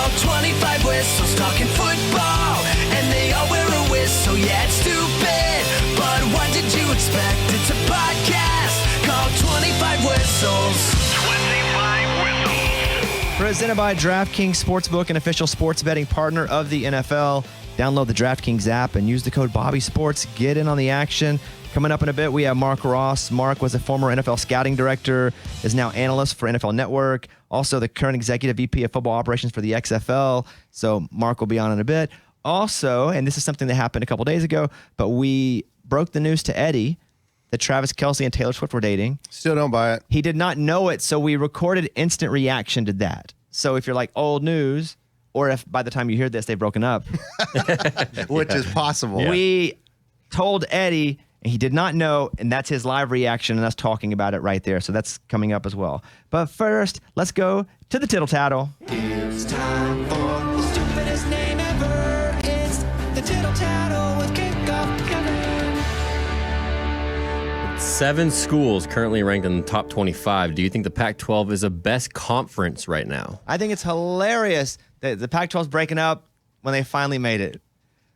Call 25 whistles, talking football, and they all wear a whistle. Yeah, it's stupid, but what did you expect? It's a podcast called 25 Whistles. 25 Whistles. Presented by DraftKings Sportsbook, an official sports betting partner of the NFL. Download the DraftKings app and use the code BobbySports. Get in on the action. Coming up in a bit, we have Marc Ross. Marc was a former NFL scouting director, is now analyst for NFL Network, also the current executive VP of football operations for the XFL. So Marc will be on in a bit. Also, and this is something that happened a couple days ago, but we broke the news to Eddie that Travis Kelce and Taylor Swift were dating. Still don't buy it. He did not know it, so we recorded instant reaction to that. So if you're like old news, or if by the time you hear this, they've broken up, which is possible. We told Eddie, and he did not know, and that's his live reaction and us talking about it right there. So that's coming up as well. But first, let's go to the Tittle Tattle. It's time for the stupidest name ever. It's the Tittle Tattle with Kickoff Kevin. 7 schools currently ranked in the top 25. Do you think the Pac-12 is the best conference right now? I think it's hilarious that the Pac-12 is breaking up when they finally made it.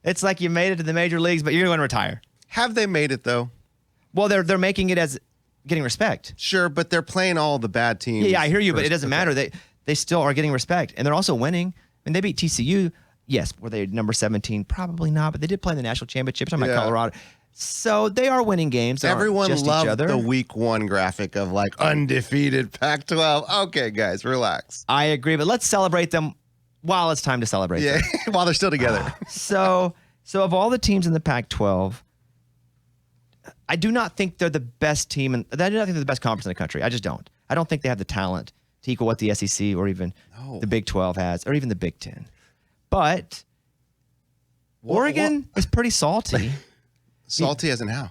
It's like you made it to the major leagues, but you're going to retire. Have they made it, though? Well, they're making it as getting respect. Sure, but they're playing all the bad teams. Yeah, I hear you, but it doesn't matter. They still are getting respect, and they're also winning. I mean, they beat TCU. Yes, were they number 17? Probably not, but they did play in the national championship. I'm like Colorado. So they are winning games. They Everyone just loved each other. the week 1 graphic of like undefeated Pac-12. Okay, guys, relax. I agree, but let's celebrate them while it's time to celebrate them. While they're still together. So of all the teams in the Pac-12, I do not think they're the best team, and I do not think they're the best conference in the country. I just don't. I don't think they have the talent to equal what the SEC or even the Big 12 has, or even the Big 10. But Oregon is pretty salty. Salty as in how?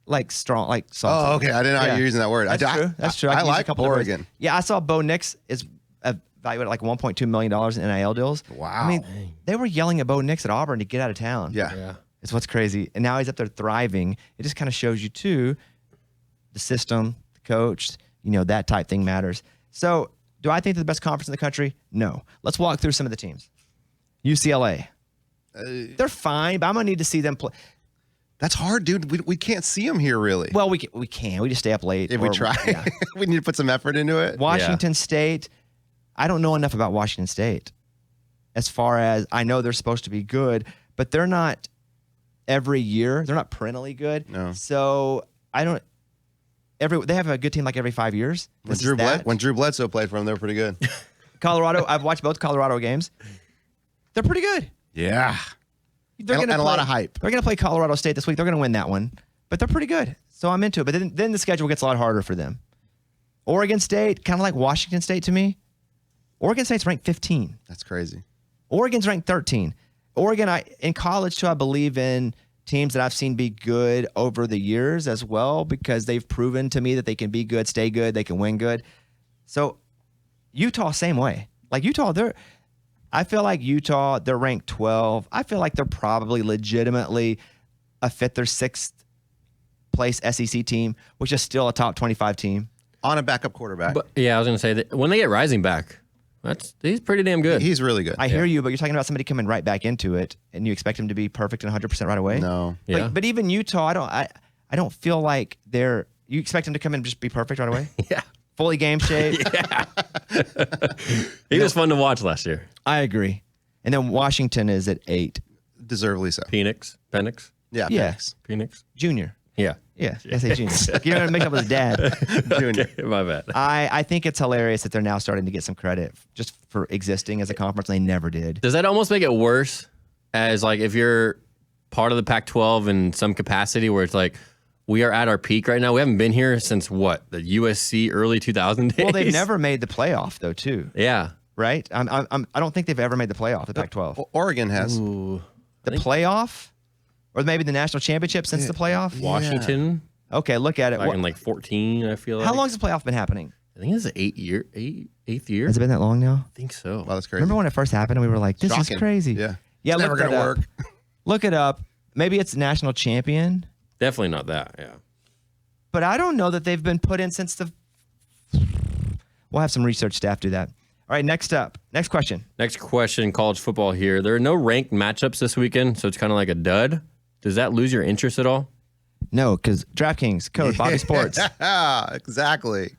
Like strong, like salty. Oh, okay. I didn't know you were using that word. That's true. That's true. I can use a like couple of words. Oregon. Yeah, I saw Bo Nix is valued at like $1.2 million in NIL deals. Wow. I mean, they were yelling at Bo Nix at Auburn to get out of town. Yeah. It's what's crazy. And now he's up there thriving. It just kind of shows you, too, the system, the coach, that type thing matters. So do I think they're the best conference in the country? No. Let's walk through some of the teams. UCLA. They're fine, but I'm going to need to see them play. That's hard, dude. We can't see them here, really. Well, we can. We just stay up late. If we try. Yeah. We need to put some effort into it. Washington State. I don't know enough about Washington State. As far as I know, they're supposed to be good, but they're not every year. They're not perennially good. No. So I don't. They have a good team like every 5 years. When Drew Bledsoe played for them, they were pretty good. Colorado. I've watched both Colorado games. They're pretty good. Yeah. They're and a lot of hype. They're going to play Colorado State this week. They're going to win that one, but they're pretty good. So I'm into it. But then the schedule gets a lot harder for them. Oregon State, kind of like Washington State to me. Oregon State's ranked 15. That's crazy. Oregon's ranked 13. Oregon, in college too, I believe in teams that I've seen be good over the years as well, because they've proven to me that they can be good, stay good, they can win good. So Utah, same way. Like Utah, I feel like Utah, they're ranked 12. I feel like they're probably legitimately a 5th or 6th place SEC team, which is still a top 25 team. On a backup quarterback. But, I was going to say that when they get Rising back, he's pretty damn good. He's really good. I hear you, but you're talking about somebody coming right back into it, and you expect him to be perfect and 100% right away? No. Yeah. But even Utah, I don't feel like you expect him to come in and just be perfect right away? Yeah. Fully game shape? Yeah. He was fun to watch last year. I agree. And then Washington is at 8. Deservedly so. Penix. Yeah. Penix. Junior. Yeah. Yeah, I say junior. You don't mix up with his dad. Junior. Okay, my bad. I think it's hilarious that they're now starting to get some credit just for existing as a conference. They never did. Does that almost make it worse as like if you're part of the Pac-12 in some capacity where it's like we are at our peak right now? We haven't been here since what? The USC early 2000 days? Well, they've never made the playoff though, too. Yeah. Right? I don't think they've ever made the playoff, the Pac-12. Oregon has. Ooh. The playoff? Or maybe the national championship since the playoff? Washington. Okay, look at it. Back in like 14, I feel like. How long has the playoff been happening? I think it's the 8th year. Has it been that long now? I think so. Wow, that's crazy. Remember when it first happened and we were like, this Shocking. is crazy. Yeah. Yeah, It's never look going to work. Look it up. Maybe it's national champion, Definitely not that, yeah. but I don't know that they've been put in since the... We'll have some research staff do that. All right, next question. Next question, college football here. There are no ranked matchups this weekend, so it's kind of like a dud. Does that lose your interest at all? No, because DraftKings, code Bobby Sports. Exactly.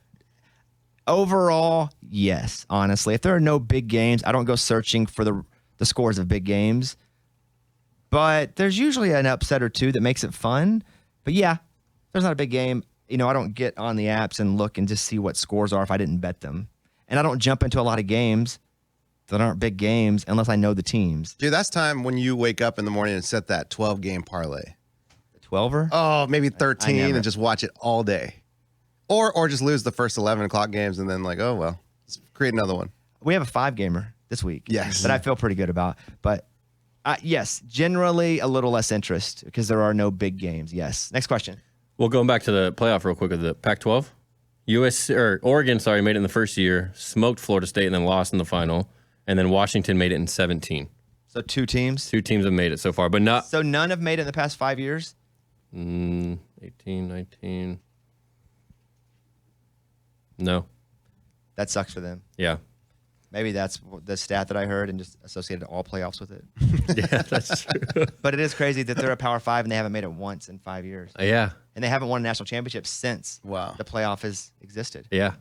Overall, yes, honestly. If there are no big games, I don't go searching for the scores of big games. But there's usually an upset or two that makes it fun. But yeah, there's not a big game. I don't get on the apps and look and just see what scores are if I didn't bet them. And I don't jump into a lot of games that aren't big games unless I know the teams. Dude, that's time when you wake up in the morning and set that 12-game parlay. The 12er? Oh, maybe 13 never. and just watch it all day. Or just lose the first 11 o'clock games and then oh, well, let's create another one. We have a 5-gamer this week. Yes. That I feel pretty good about. But yes, generally a little less interest because there are no big games. Yes. Next question. Well, going back to the playoff real quick of the Pac-12. Oregon, made it in the first year, smoked Florida State and then lost in the final. And then Washington made it in 17. So 2 teams? 2 teams have made it so far, but not. So none have made it in the past 5 years? 18, 19. No. That sucks for them. Yeah. Maybe that's the stat that I heard and just associated all playoffs with it. Yeah, that's true. But it is crazy that they're a Power 5 and they haven't made it once in 5 years. Yeah. And they haven't won a national championship since the playoff has existed. Yeah.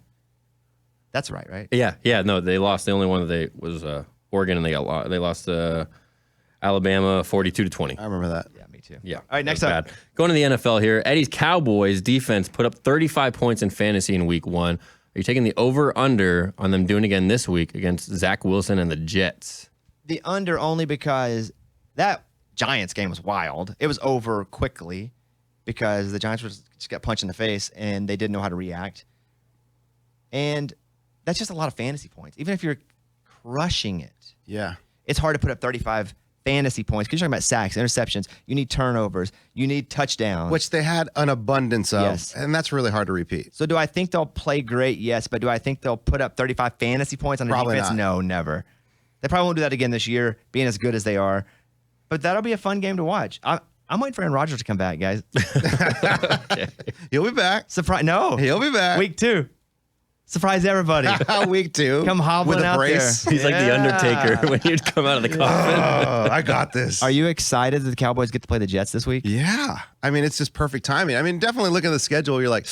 That's right? Yeah. No, they lost. The only one that was Oregon, and they lost Alabama 42-20. I remember that. Yeah, me too. Yeah. All right, next up. Bad. Going to the NFL here. Eddie's Cowboys defense put up 35 points in fantasy in week 1. Are you taking the over-under on them doing again this week against Zach Wilson and the Jets? The under only because that Giants game was wild. It was over quickly because the Giants just got punched in the face and they didn't know how to react. And that's just a lot of fantasy points. Even if you're crushing it, Yeah. it's hard to put up 35 fantasy points because you're talking about sacks, interceptions. You need turnovers. You need touchdowns. Which they had an abundance of. Yes. And that's really hard to repeat. So do I think they'll play great? Yes. But do I think they'll put up 35 fantasy points on their Probably defense? not. No, never. They probably won't do that again this year, being as good as they are. But that'll be a fun game to watch. I'm waiting for Aaron Rodgers to come back, guys. He'll be back. Surprise! No, He'll be back. Week 2. Surprise everybody. Week 2. Come hobbling with a out brace. there. He's like the Yeah. Undertaker when you'd come out of the coffin. Oh, I got this. Are you excited that the Cowboys get to play the Jets this week? Yeah. I mean, it's just perfect timing. I mean, definitely look at the schedule. You're like,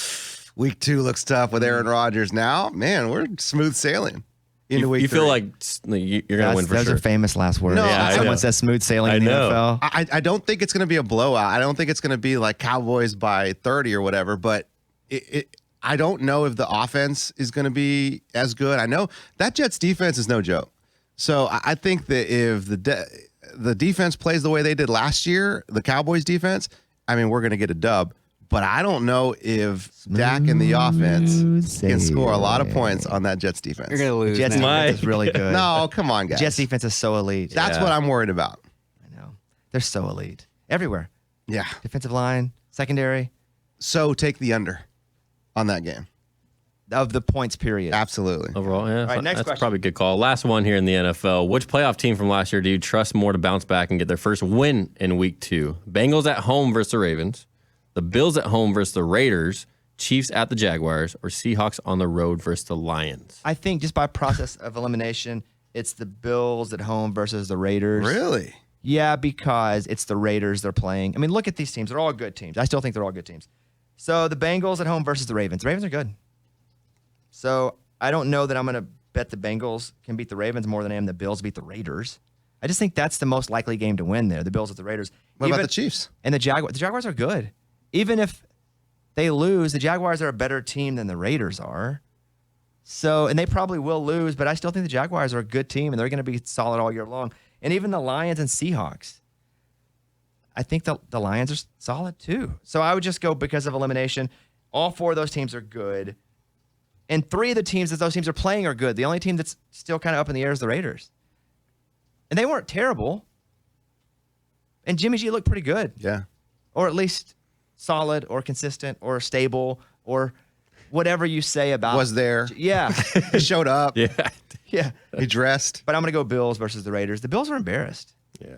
week 2 looks tough with Aaron Rodgers. Now, man, we're smooth sailing into week 3. You feel like you're going to win for those sure. are famous last words. No, Yeah, I Someone know. says smooth sailing in the I know. NFL. I don't think it's going to be a blowout. I don't think it's going to be like Cowboys by 30 or whatever, but I don't know if the offense is going to be as good. I know that Jets defense is no joke. So I think that if the defense plays the way they did last year, the Cowboys defense, I mean, we're going to get a dub. But I don't know if Dak and the offense can score a lot of points on that Jets defense. You're going to lose Jets now. defense is really good. No, come on, guys. Jets defense is so elite. That's Yeah. what I'm worried about. I know. They're so elite. Everywhere. Yeah. Defensive line, secondary, So take the under on that game. of the points period. Absolutely. Overall, yeah. right, next that's question. probably a good call. Last one here in the NFL. Which playoff team from last year do you trust more to bounce back and get their first win in week 2? Bengals at home versus the Ravens, the Bills at home versus the Raiders, Chiefs at the Jaguars, or Seahawks on the road versus the Lions? I think just by process of elimination, it's the Bills at home versus the Raiders. Really? Yeah, because it's the Raiders they're playing. I mean, look at these teams. They're all good teams. I still think they're all good teams. So the Bengals at home versus the Ravens. The Ravens are good. So I don't know that I'm going to bet the Bengals can beat the Ravens more than I am the Bills beat the Raiders. I just think that's the most likely game to win there, the Bills at the Raiders. What about the Chiefs? And the Jaguars. The Jaguars are good. Even if they lose, the Jaguars are a better team than the Raiders are. So, and they probably will lose, but I still think the Jaguars are a good team, and they're going to be solid all year long. And even the Lions and Seahawks. I think the Lions are solid too. So I would just go because of elimination. All 4 of those teams are good. And 3 of the teams that those teams are playing are good. The only team that's still kind of up in the air is the Raiders. And they weren't terrible. And Jimmy G looked pretty good. Yeah. Or at least solid or consistent or stable or whatever you say about. Was there. Yeah. He showed up. Yeah. Yeah. He dressed. But I'm going to go Bills versus the Raiders. The Bills were embarrassed. Yeah.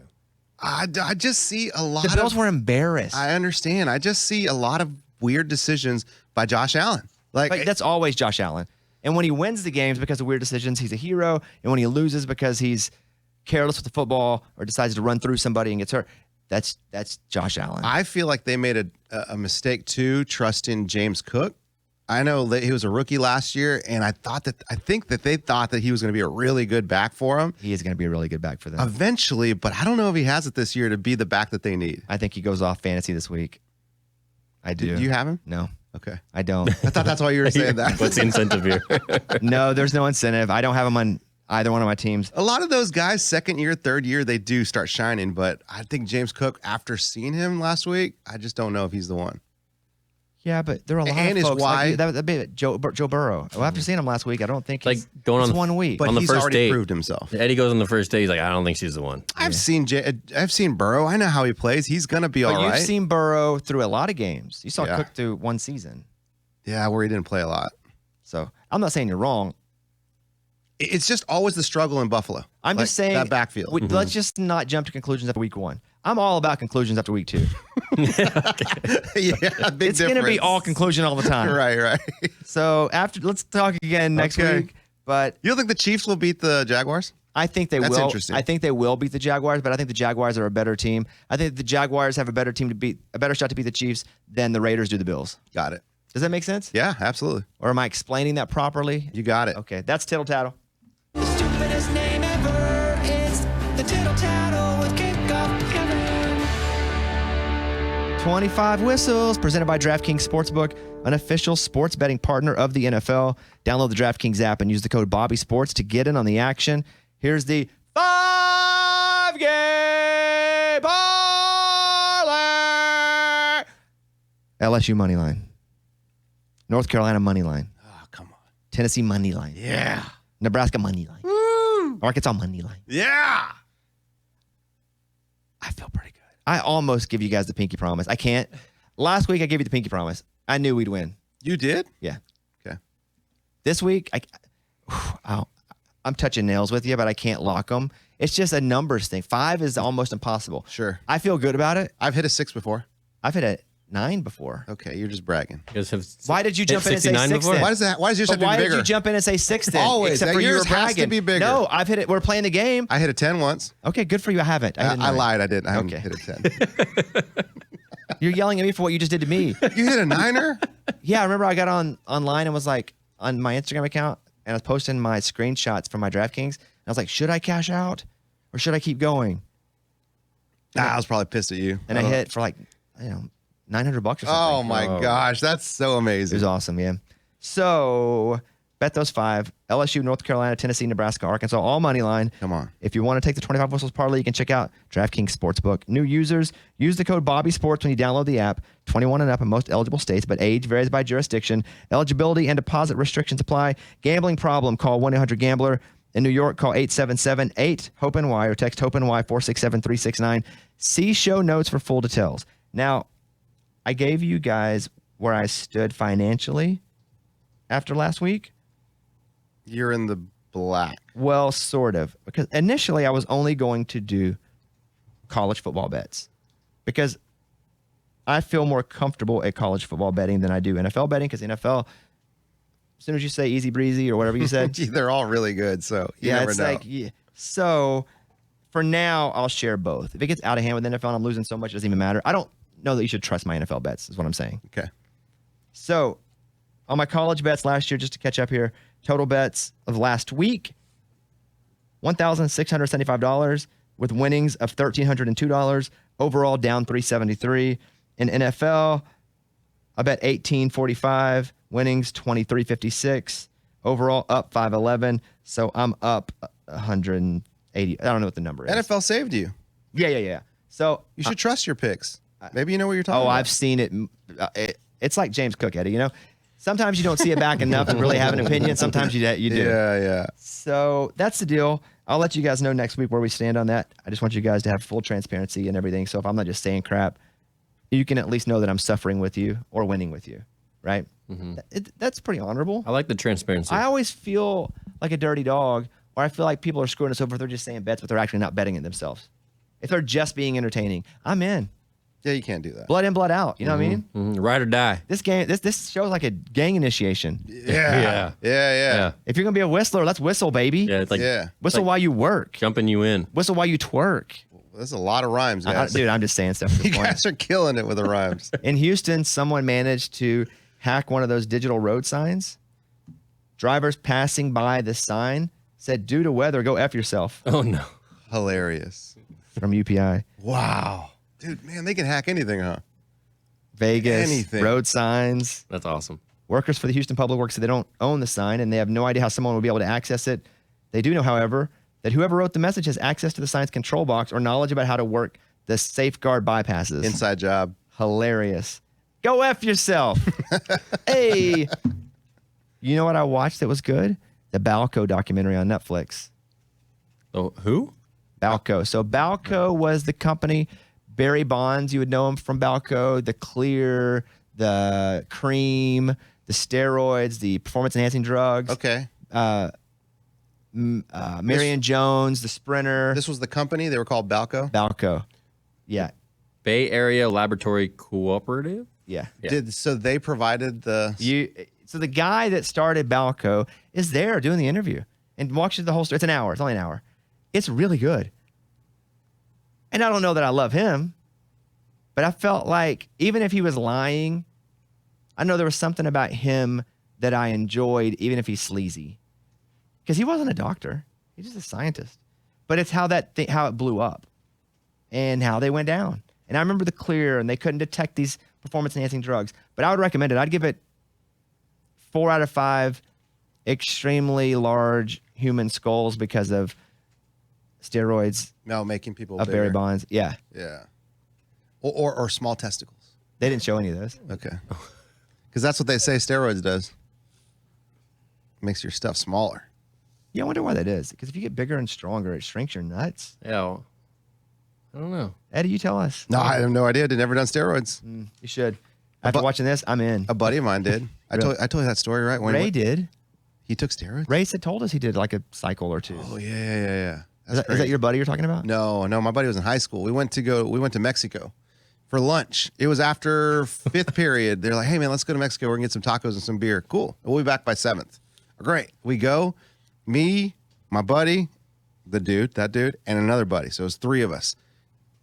I just see a lot The Bills were embarrassed. I understand. I just see a lot of weird decisions by Josh Allen. Like, But that's always Josh Allen. And when he wins the games because of weird decisions, he's a hero. And when he loses because he's careless with the football or decides to run through somebody and gets hurt, that's Josh Allen. I feel like they made a mistake too, trusting James Cook. I know that he was a rookie last year, and I think that they thought that he was going to be a really good back for him. He is going to be a really good back for them. Eventually, but I don't know if he has it this year to be the back that they need. I think he goes off fantasy this week. I do. Do you have him? No. Okay. I don't. I thought that's why you were saying that. What's the incentive here? No, there's no incentive. I don't have him on either one of my teams. A lot of those guys, second year, third year, they do start shining, but I think James Cook, after seeing him last week, I just don't know if he's the one. Yeah, but there are a lot And of his folks wife- like that'd be Joe Burrow. Well, after seeing him last week, I don't think Like he's going it's on 1 week. But On the he's first already date. proved himself. Eddie goes on the first day. He's like, I don't think she's the one. I've seen Burrow. I know how he plays. He's gonna be all You've right. seen Burrow through a lot of games. You saw Yeah. Cook through one season. Yeah, where he didn't play a lot. So I'm not saying you're wrong. It's just always the struggle in Buffalo. I'm Like, just saying that backfield. Let's just not jump to conclusions after week 1. I'm all about conclusions after week 2. Yeah, big It's going to be difference. all conclusion all the time. Right. So let's talk again next Okay. week. But You don't think the Chiefs will beat the Jaguars? I think they That's will. interesting. I think they will beat the Jaguars, but I think the Jaguars are a better team. I think the Jaguars have a better shot to beat the Chiefs than the Raiders do the Bills. Got it. Does that make sense? Yeah, absolutely. Or am I explaining that properly? You got it. Okay, that's Tittle Tattle. The stupidest name ever. It's the Tittle Tattle with Kickoff Kevin. 25 Whistles, presented by DraftKings Sportsbook, an official sports betting partner of the NFL. Download the DraftKings app and use the code BobbySports to get in on the action. Here's the 5-game parlay. LSU money line. North Carolina money line. Oh, come on. Tennessee money line. Yeah. Nebraska money line. Arkansas money line. Yeah. I feel pretty good. I almost give you guys the pinky promise. I can't. Last week I gave you the pinky promise. I knew we'd win. You did? Yeah. Okay. This week, I'm touching nails with you, but I can't lock them. It's just a numbers thing. 5 is almost impossible. Sure. I feel good about it. I've hit a 6 before. I've hit a 9 before. Okay, you're just bragging. You guys have Why did you hit jump in and say 69 6 before? then? Why does yours But have to why be did bigger? you jump in and say 6 then? Always. Except That for you were yours has to bragging. be bigger. No, I've hit it. We're playing the game. I hit a 10 once. Okay, good for you. I haven't. I, hit a I 9. lied. I didn't. I haven't Okay. hit a 10. You're yelling at me for what you just did to me. You hit a 9er? Yeah, I remember I got online and was like on my Instagram account and I was posting my screenshots from my DraftKings. And I was like, should I cash out or should I keep going? I was probably pissed at you. And I hit for like, $900 or something. Oh my gosh, that's so It amazing. was awesome, yeah. So bet those 5. LSU, North Carolina, Tennessee, Nebraska, Arkansas, all money line. Come on. If you want to take the 25 Whistles parlay, you can check out DraftKings Sportsbook. New users, use the code BobbySports when you download the app. 21 and up in most eligible states, but age varies by jurisdiction. Eligibility and deposit restrictions apply. Gambling problem, call 1-800-GAMBLER. In New York, call 877-8-HOPE-NY or text HOPE-NY 467-369. See show notes for full details. Now, I gave you guys where I stood financially after last week. You're in the black. Well, sort of. Because initially I was only going to do college football bets because I feel more comfortable at college football betting than I do NFL betting because NFL, as soon as you say easy breezy or whatever you said, They're all really good, so you never it's know. like, yeah. So for now, I'll share both. If it gets out of hand with NFL and I'm losing so much, it doesn't even matter. I don't know that you should trust my NFL bets is what I'm saying. Okay. So on my college bets last year, just to catch up here, total bets of last week, $1,675 with winnings of $1,302. Overall down $373. In NFL, I bet $1,845, winnings $2,356. Overall up $511. So I'm up $180. I don't know what the number is. NFL saved you. Yeah. So You should trust your picks. Maybe you know what you're talking Oh, about. I've seen it. It's like James Cook, Eddie. You know, sometimes you don't see it back enough and really have an opinion. Sometimes you do. Yeah. So that's the deal. I'll let you guys know next week where we stand on that. I just want you guys to have full transparency and everything. So if I'm not just saying crap, you can at least know that I'm suffering with you or winning with you, right? That's pretty honorable. I like the transparency. I always feel like a dirty dog, or I feel like people are screwing us over if they're just saying bets, but they're actually not betting it themselves. If they're just being entertaining, I'm in. Yeah, you can't do that. Blood in, blood out. You know what I mean? Mhm. Ride or die. This game, this shows like a gang initiation. Yeah. If you're gonna be a whistler, let's whistle, baby. Yeah, it's like Whistle while you work. jumping you in. Whistle while you twerk. There's a lot of rhymes, guys. Dude, I'm just saying stuff. at this You point. guys are killing it with the rhymes. In Houston, someone managed to hack one of those digital road signs. Drivers passing by the sign said, "Due to weather, go F yourself." Oh, no. Hilarious. From UPI. Wow. Dude, man, they can hack anything, huh? Vegas, Anything. road signs. That's awesome. Workers for the Houston Public Works said they don't own the sign and they have no idea how someone will be able to access it. They do know, however, that whoever wrote the message has access to the sign's control box or knowledge about how to work the safeguard bypasses. Inside job. Hilarious. Go F yourself. Hey. You know what I watched that was good? The Balco documentary on Netflix. Oh, who? Balco. So Balco was the company. Barry Bonds, you would know him from Balco. The Clear, the Cream, the steroids, the performance-enhancing drugs. Okay. Marion Jones, the Sprinter. This was the company. They were called Balco. Balco. Yeah. Bay Area Laboratory Cooperative? Yeah. So they provided the. So the guy that started Balco is there doing the interview and walks you the whole story. It's an hour. It's only an hour. It's really good. And I don't know that I love him, but I felt like even if he was lying, I know there was something about him that I enjoyed, even if he's sleazy. Because he wasn't a doctor. He's just a scientist. But it's how how it blew up and how they went down. And I remember the Clear, and they couldn't detect these performance-enhancing drugs. But I would recommend it. I'd give it 4 out of 5 extremely large human skulls because of steroids No, making people of bigger. Barry Bonds. Yeah. Yeah. Or small testicles. They didn't show any of those. Okay. Because that's what they say steroids does. Makes your stuff smaller. Yeah, I wonder why that is. Because if you get bigger and stronger, it shrinks your nuts. Yeah. Well, I don't know. Eddie, you tell us. No, I have no idea. I'd never done steroids. You should. After watching this, I'm in. A buddy of mine did. I Really? told you that story, right? When Ray did. he took steroids? Ray had told us he did like a cycle or two. Oh, yeah. is that crazy. your buddy you're talking about? No, my buddy was in high school. We went to Mexico for lunch. It was after 5th period. They're like, "Hey man, let's go to Mexico. We're gonna get some tacos and some beer." Cool. We'll be back by 7th. Great. We go. Me, my buddy, that dude, and another buddy. So it was 3 of us.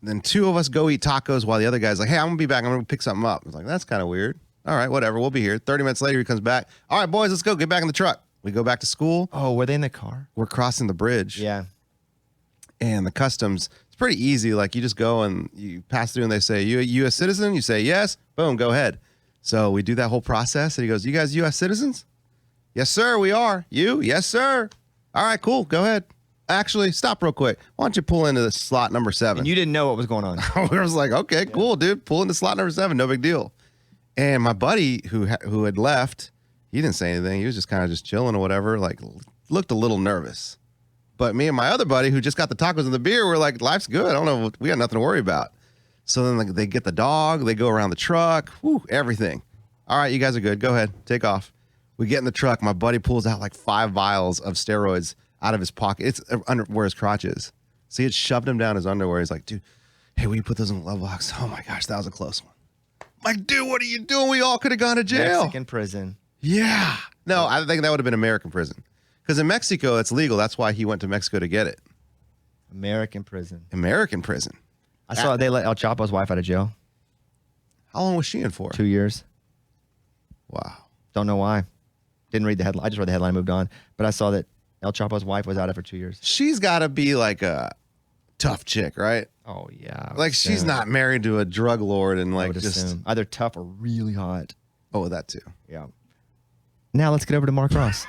Then 2 of us go eat tacos while the other guy's like, "Hey, I'm gonna be back. I'm gonna pick something up." I was like, "That's kind of weird." All right, whatever. We'll be here. 30 minutes later, he comes back. "All right, boys, let's go. Get back in the truck." We go back to school. Oh, were they in the car? We're crossing the bridge. Yeah. And the customs, it's pretty easy. Like you just go and you pass through and they say, "You a U.S. citizen?" You say, "Yes." Boom, go ahead. So we do that whole process and he goes, "You guys U.S. citizens?" "Yes, sir, we are." "You?" "Yes, sir." "All right, cool. Go ahead. Actually, stop real quick. Why don't you pull into the slot number 7? And you didn't know what was going on. We was like, "Okay, cool, dude. Pull into slot number 7. No big deal." And my buddy who had left, he didn't say anything. He was just kind of just chilling or whatever, like looked a little nervous. But me and my other buddy who just got the tacos and the beer, we're like, life's good. I don't know. We got nothing to worry about. So then they get the dog. They go around the truck. Whew, everything. "All right, you guys are good. Go ahead. Take off." We get in the truck. My buddy pulls out like 5 vials of steroids out of his pocket. It's under where his crotch is. So he had shoved him down his underwear. He's like, "Dude, hey, will you put those in the glove box?" Oh my gosh, that was a close one. I'm like, "Dude, what are you doing? We all could have gone to jail." Mexican prison. Yeah. No, I think that would have been American prison. Because in Mexico, it's legal. That's why he went to Mexico to get it. American prison. American prison. I saw they let El Chapo's wife out of jail. How long was she in for? 2 years. Wow. Don't know why. Didn't read the headline. I just read the headline, moved on. But I saw that El Chapo's wife was out of it for 2 years. She's got to be like a tough chick, right? Oh, yeah. I would Like she's assume. not married to a drug lord and I like would just. assume. Either tough or really hot. Oh, that too. Yeah. Now let's get over to Marc Ross.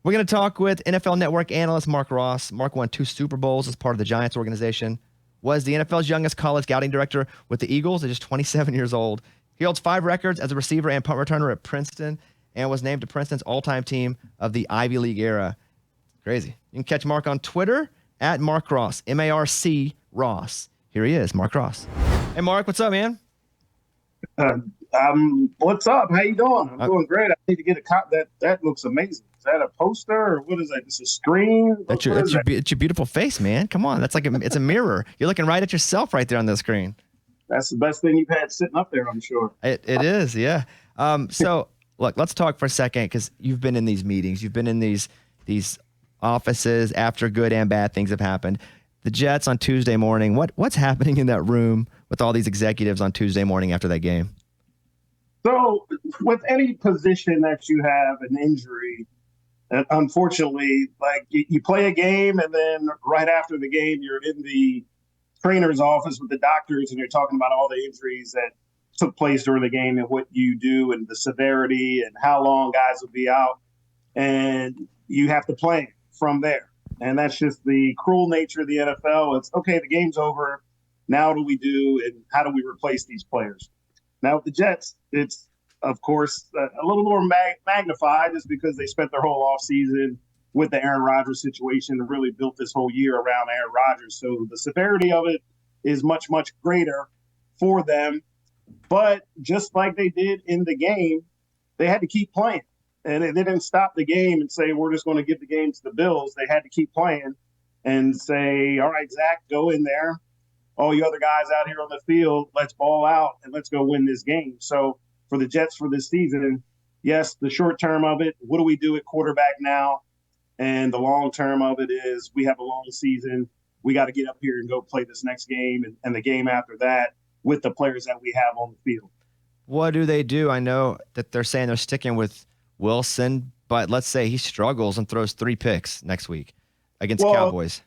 We're going to talk with NFL Network analyst Marc Ross. Marc won 2 Super Bowls as part of the Giants organization, was the NFL's youngest college scouting director with the Eagles at just 27 years old. He holds 5 records as a receiver and punt returner at Princeton and was named to Princeton's all-time team of the Ivy League era. Crazy. You can catch Marc on Twitter at Marc Ross, M-A-R-C Ross. Here he is, Marc Ross. Hey, Marc, what's up, man? What's up? How you doing? I'm doing great. I need to get a cop. That looks amazing. that a poster or what is that? It's a screen? That's What is that? it's your beautiful face, man. Come on. That's like it's a mirror. You're looking right at yourself right there on the screen. That's the best thing you've had sitting up there, I'm sure. It is, yeah. So look, let's talk for a second because you've been in these meetings. You've been in these offices after good and bad things have happened. The Jets on Tuesday morning, what's happening in that room with all these executives on Tuesday morning after that game? So with any position that you have an injury, unfortunately, like you play a game and then right after the game, you're in the trainer's office with the doctors and you're talking about all the injuries that took place during the game and what you do and the severity and how long guys will be out. And you have to play from there. And that's just the cruel nature of the NFL. It's okay, the game's over. Now what do we do and how do we replace these players? Now with the Jets, it's, of course, a little more magnified just because they spent their whole offseason with the Aaron Rodgers situation and really built this whole year around Aaron Rodgers. So the severity of it is much, much greater for them. But just like they did in the game, they had to keep playing. And they didn't stop the game and say, we're just going to give the game to the Bills. They had to keep playing and say, all right, Zach, go in there. All you other guys out here on the field, let's ball out and let's go win this game. So for the Jets for this season, yes, the short term of it, what do we do at quarterback now? And the long term of it is we have a long season. We got to get up here and go play this next game and the game after that with the players that we have on the field. What do they do? I know that they're saying they're sticking with Wilson, but let's say he struggles and throws 3 picks next week against Cowboys.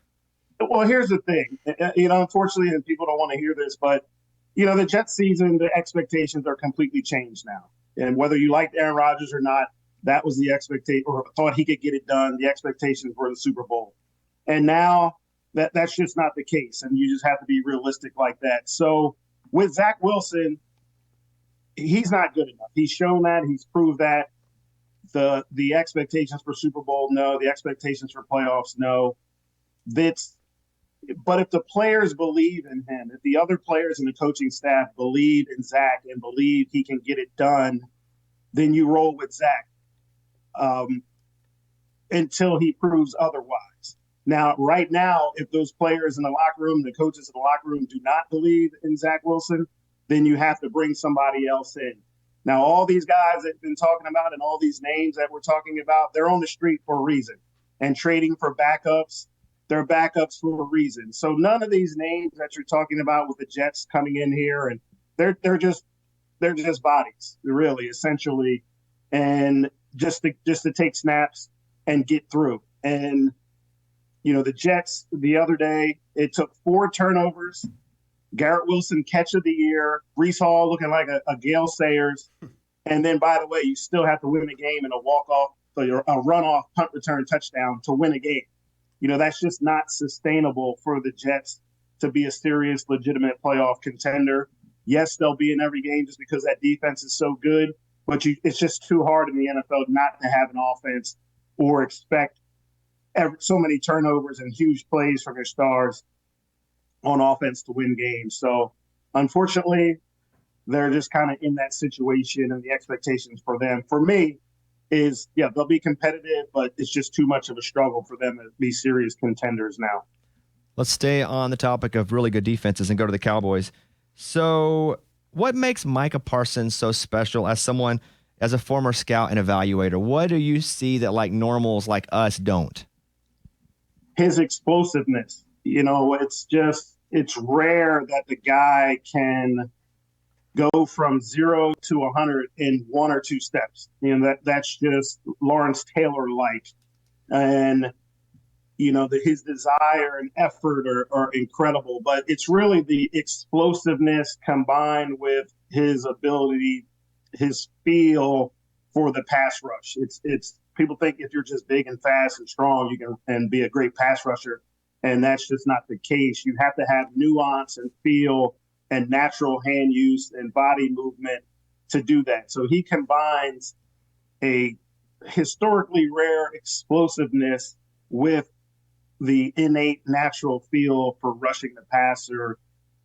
Well, here's the thing. Unfortunately, and people don't want to hear this, but, the Jets season, the expectations are completely changed now. And whether you liked Aaron Rodgers or not, that was the expectation, or thought he could get it done. The expectations were the Super Bowl. And now that's just not the case. And you just have to be realistic like that. So with Zach Wilson, he's not good enough. He's shown that. He's proved that. The expectations for Super Bowl, no. The expectations for playoffs, no. But if the players believe in him, if the other players and the coaching staff believe in Zach and believe he can get it done, then you roll with Zach until he proves otherwise. Now, right now, if those players in the locker room, the coaches in the locker room do not believe in Zach Wilson, then you have to bring somebody else in. Now, all these guys that have been talking about and all these names that we're talking about, they're on the street for a reason. And trading for backups, they're backups for a reason. So none of these names that you're talking about with the Jets coming in here, and they're just bodies, really, essentially, and just to take snaps and get through. And the Jets the other day, it took 4 turnovers. Garrett Wilson, catch of the year. Breece Hall looking like a Gale Sayers. And then, by the way, you still have to win the game in a walk-off, a runoff punt return touchdown to win a game. That's just not sustainable for the Jets to be a serious, legitimate playoff contender. Yes, they'll be in every game just because that defense is so good, but it's just too hard in the NFL not to have an offense or expect so many turnovers and huge plays from your stars on offense to win games. So, unfortunately, they're just kind of in that situation, and the expectations for them, for me, is, they'll be competitive, but it's just too much of a struggle for them to be serious contenders now. Let's stay on the topic of really good defenses and go to the Cowboys. So what makes Micah Parson so special as a former scout and evaluator? What do you see that like normals like us don't? His explosiveness. It's rare that the guy can go from 0 to 100 in 1 or 2 steps. That's just Lawrence Taylor-like. And, his desire and effort are incredible. But it's really the explosiveness combined with his ability, his feel for the pass rush. It's people think if you're just big and fast and strong, you can be a great pass rusher. And that's just not the case. You have to have nuance and feel and natural hand use and body movement to do that. So he combines a historically rare explosiveness with the innate natural feel for rushing the passer.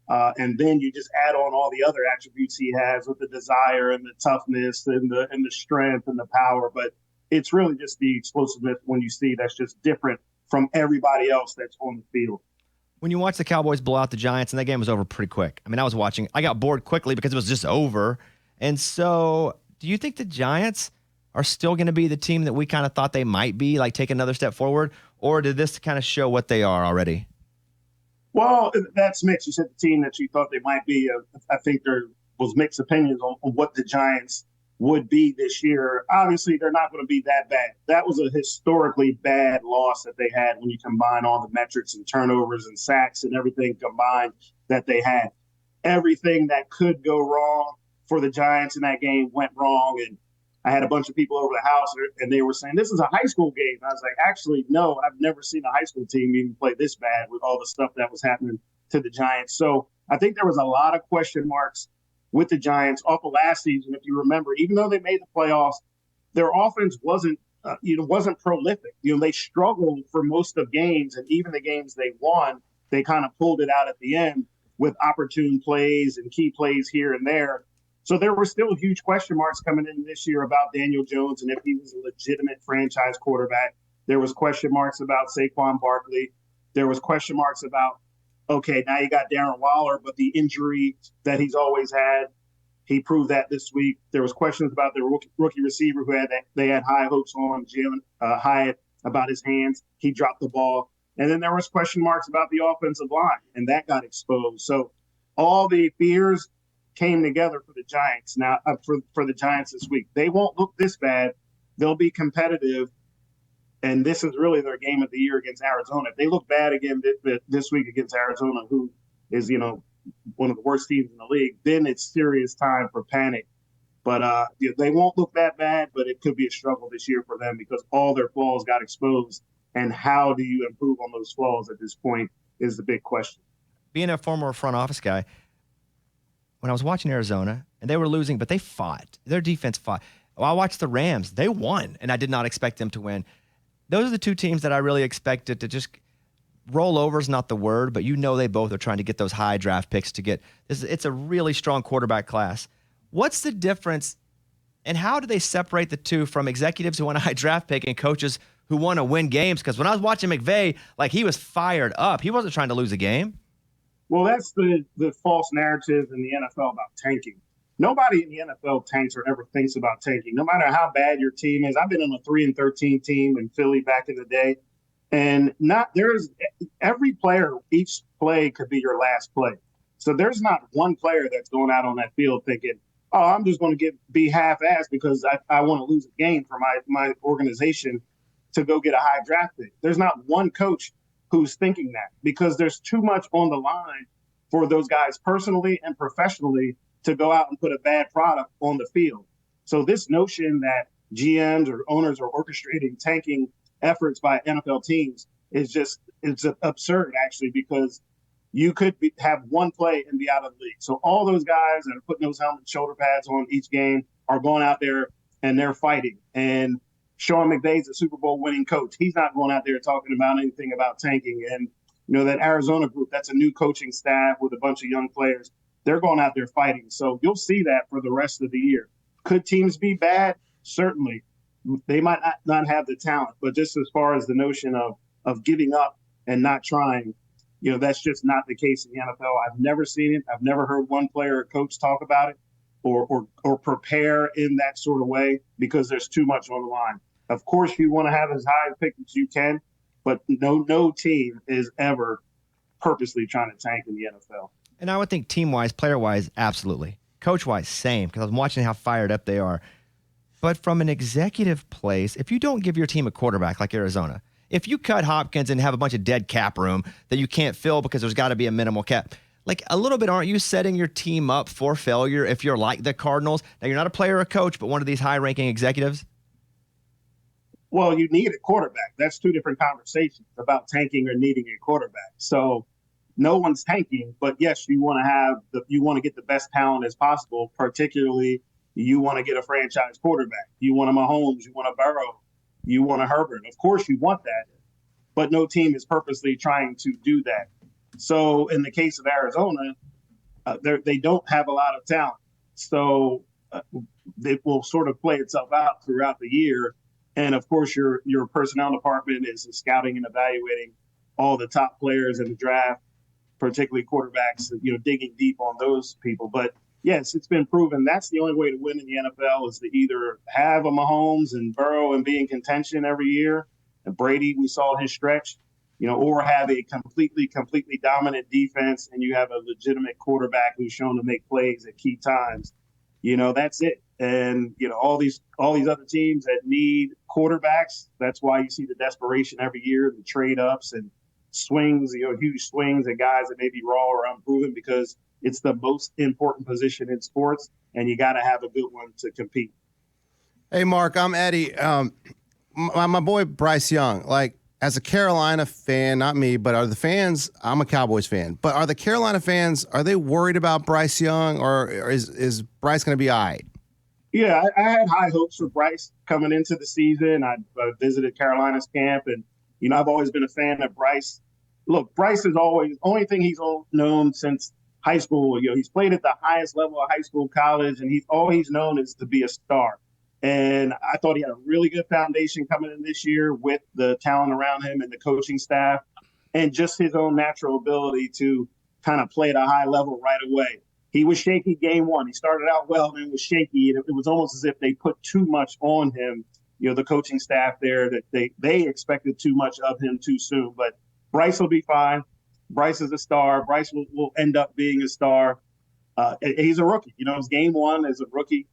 And then you just add on all the other attributes he has with the desire and the toughness and the strength and the power. But it's really just the explosiveness when you see that's just different from everybody else that's on the field. When you watch the Cowboys blow out the Giants, and that game was over pretty quick. I mean, I was watching. I got bored quickly because it was just over. And so do you think the Giants are still going to be the team that we kind of thought they might be, like take another step forward? Or did this kind of show what they are already? Well, that's mixed. You said the team that you thought they might be. I think there was mixed opinions on what the Giants would be this year. Obviously, they're not going to be that bad. That was a historically bad loss that they had when you combine all the metrics and turnovers and sacks and everything combined that they had. Everything that could go wrong for the Giants in that game went wrong. And I had a bunch of people over the house, and they were saying, this is a high school game. I was like, actually, no, I've never seen a high school team even play this bad with all the stuff that was happening to the Giants. So I think there was a lot of question marks with the Giants off of last season. If you remember, even though they made the playoffs, their offense wasn't prolific. They struggled for most of games, and even the games they won, they kind of pulled it out at the end with opportune plays and key plays here and there. So there were still huge question marks coming in this year about Daniel Jones and if he was a legitimate franchise quarterback. There was question marks about Saquon Barkley. There was question marks about, okay, now you got Darren Waller, but the injury that he's always had, he proved that this week. There was questions about the rookie receiver they had high hopes on, Jim Hyatt, about his hands. He dropped the ball. And then there was question marks about the offensive line, and that got exposed. So all the fears came together for the Giants now for the Giants this week. They won't look this bad. They'll be competitive. And this is really their game of the year against Arizona. If they look bad again this week against Arizona, who is, one of the worst teams in the league, then it's serious time for panic. But they won't look that bad, but it could be a struggle this year for them because all their flaws got exposed. And how do you improve on those flaws at this point is the big question. Being a former front office guy, when I was watching Arizona, and they were losing, but they fought. Their defense fought. Well, I watched the Rams. They won, and I did not expect them to win. Those are the two teams that I really expected to just roll over is not the word, but they both are trying to get those high draft picks to get this. It's a really strong quarterback class. What's the difference, and how do they separate the two from executives who want a high draft pick and coaches who want to win games? Because when I was watching McVay, he was fired up. He wasn't trying to lose a game. Well, that's the false narrative in the NFL about tanking. Nobody in the NFL tanks or ever thinks about tanking, no matter how bad your team is. I've been on a 3-13 team in Philly back in the day, and every player, each play could be your last play. So there's not one player that's going out on that field thinking, oh, I'm just going to be half-assed because I want to lose a game for my organization to go get a high draft pick. There's not one coach who's thinking that because there's too much on the line for those guys personally and professionally to go out and put a bad product on the field. So this notion that GMs or owners are orchestrating tanking efforts by NFL teams it's absurd, actually, because you could have one play and be out of the league. So all those guys that are putting those helmet shoulder pads on each game are going out there and they're fighting. And Sean McVay's a Super Bowl winning coach. He's not going out there talking about anything about tanking. And, that Arizona group, that's a new coaching staff with a bunch of young players. They're going out there fighting. So you'll see that for the rest of the year. Could teams be bad? Certainly. They might not have the talent, but just as far as the notion of giving up and not trying, that's just not the case in the NFL. I've never seen it. I've never heard one player or coach talk about it or prepare in that sort of way because there's too much on the line. Of course, you want to have as high a pick as you can, but no team is ever purposely trying to tank in the NFL. And I would think team-wise, player-wise, absolutely. Coach-wise, same, because I'm watching how fired up they are. But from an executive place, if you don't give your team a quarterback like Arizona, if you cut Hopkins and have a bunch of dead cap room that you can't fill because there's got to be a minimal cap, a little bit, aren't you setting your team up for failure if you're like the Cardinals? Now, you're not a player or a coach, but one of these high-ranking executives? Well, you need a quarterback. That's two different conversations about tanking or needing a quarterback. So no one's tanking, but yes, you want to get the best talent as possible. Particularly, you want to get a franchise quarterback. You want a Mahomes, you want a Burrow, you want a Herbert. Of course, you want that, but no team is purposely trying to do that. So in the case of Arizona, they don't have a lot of talent. So it will sort of play itself out throughout the year. And of course, your personnel department is scouting and evaluating all the top players in the draft, particularly quarterbacks, digging deep on those people. But yes, it's been proven that's the only way to win in the NFL is to either have a Mahomes and Burrow and be in contention every year. And Brady, we saw his stretch, or have a completely dominant defense and you have a legitimate quarterback who's shown to make plays at key times. That's it. And, all these other teams that need quarterbacks, that's why you see the desperation every year, the trade ups and swings, huge swings at guys that may be raw or unproven because it's the most important position in sports and you got to have a good one to compete. Hey, Mark, I'm Eddie. My boy Bryce Young, like as a Carolina fan, not me, but are the fans, I'm a Cowboys fan, but are the Carolina fans, are they worried about Bryce Young or is Bryce going to be all right? Yeah, I had high hopes for Bryce coming into the season. I visited Carolina's camp, and I've always been a fan of Bryce. Look, Bryce is always only thing he's known since high school. He's played at the highest level of high school, college, and he's always known is to be a star. And I thought he had a really good foundation coming in this year with the talent around him and the coaching staff, and just his own natural ability to kind of play at a high level right away. He was shaky game one. He started out well, then was shaky. And it was almost as if they put too much on him, the coaching staff there, that they expected too much of him too soon. But Bryce will be fine. Bryce is a star. Bryce will end up being a star. He's a rookie. It's game one as a rookie.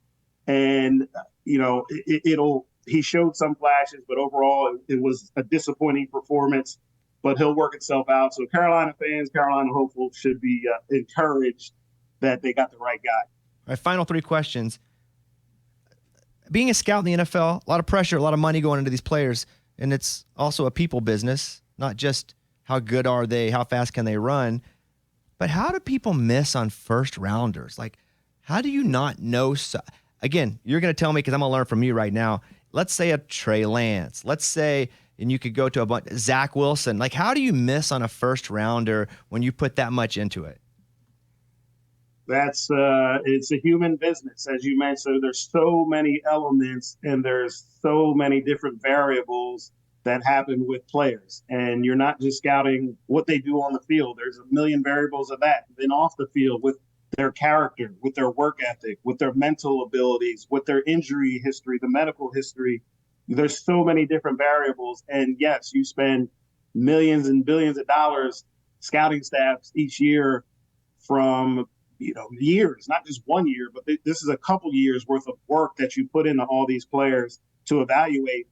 And, he showed some flashes, but overall it was a disappointing performance. But he'll work itself out. So Carolina fans, Carolina hopefuls should be encouraged that they got the right guy. All right, final three questions. Being a scout in the NFL, a lot of pressure, a lot of money going into these players, and it's also a people business, not just how good are they, how fast can they run, but how do people miss on first rounders? Like, how do you not know? Again, you're going to tell me because I'm going to learn from you right now. Let's say a Trey Lance. Let's say, and you could go to a bunch, Zach Wilson. Like, how do you miss on a first rounder when you put that much into it? It's a human business, as you mentioned. So there's so many elements and there's so many different variables that happen with players. And you're not just scouting what they do on the field. There's a million variables of that. Then off the field with their character, with their work ethic, with their mental abilities, with their injury history, the medical history. There's so many different variables. And yes, you spend millions and billions of dollars scouting staffs each year from years, not just 1 year, but this is a couple years worth of work that you put into all these players to evaluate.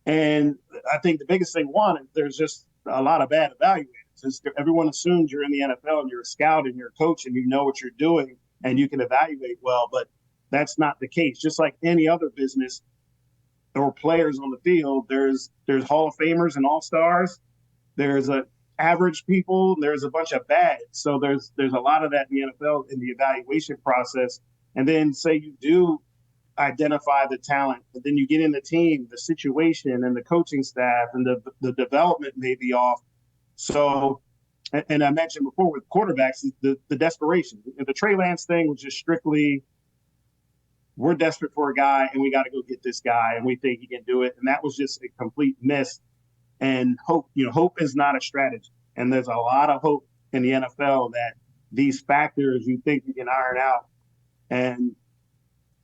And I think the biggest thing, one, is there's just a lot of bad evaluators. Everyone assumes you're in the NFL and you're a scout and you're a coach and you know what you're doing and you can evaluate well, but that's not the case. Just like any other business or players on the field, there's Hall of Famers and All-Stars. There's average people, there's a bunch of bad. So there's a lot of that in the NFL in the evaluation process. And then say you do identify the talent, but then you get in the team, the situation and the coaching staff and the development may be off. So, and I mentioned before with quarterbacks, the desperation. The Trey Lance thing was just strictly, we're desperate for a guy and we got to go get this guy and we think he can do it. And that was just a complete miss. And hope is not a strategy. And there's a lot of hope in the NFL that these factors you think you can iron out. And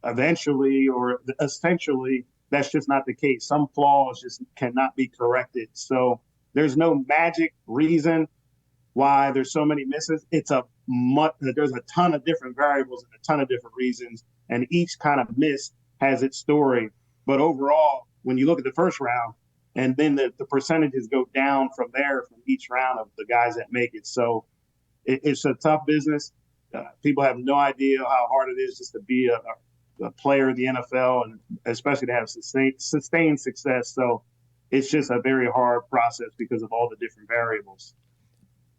eventually or essentially, that's just not the case. Some flaws just cannot be corrected. So there's no magic reason why there's so many misses. There's a ton of different variables and a ton of different reasons. And each kind of miss has its story. But overall, when you look at the first round, and then the percentages go down from there from each round of the guys that make it. So it's a tough business. People have no idea how hard it is just to be a player in the NFL and especially to have sustained success. So it's just a very hard process because of all the different variables.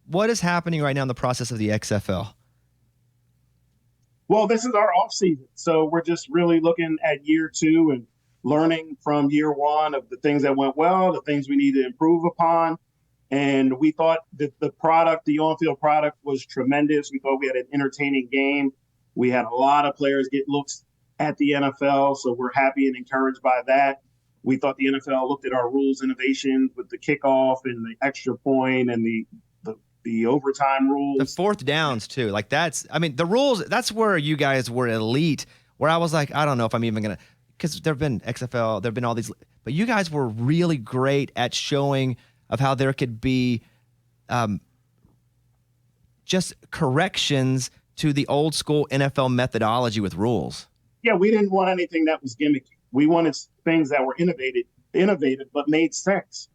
What is happening right now in the process of the XFL? Well, this is our off season. So we're just really looking at year two and learning from year one of the things that went well, the things we need to improve upon. And we thought that the on-field product was tremendous. We thought we had an entertaining game. We had a lot of players get looks at the NFL, so we're happy and encouraged by that. We thought the NFL looked at our rules innovations with the kickoff and the extra point and the overtime rules. The fourth downs too. Like the rules, that's where you guys were elite, where I was like, I don't know if I'm even going to, because there've been XFL, there've been all these, but you guys were really great at showing of how there could be just corrections to the old school NFL methodology with rules. Yeah, we didn't want anything that was gimmicky. We wanted things that were innovative, but made sense.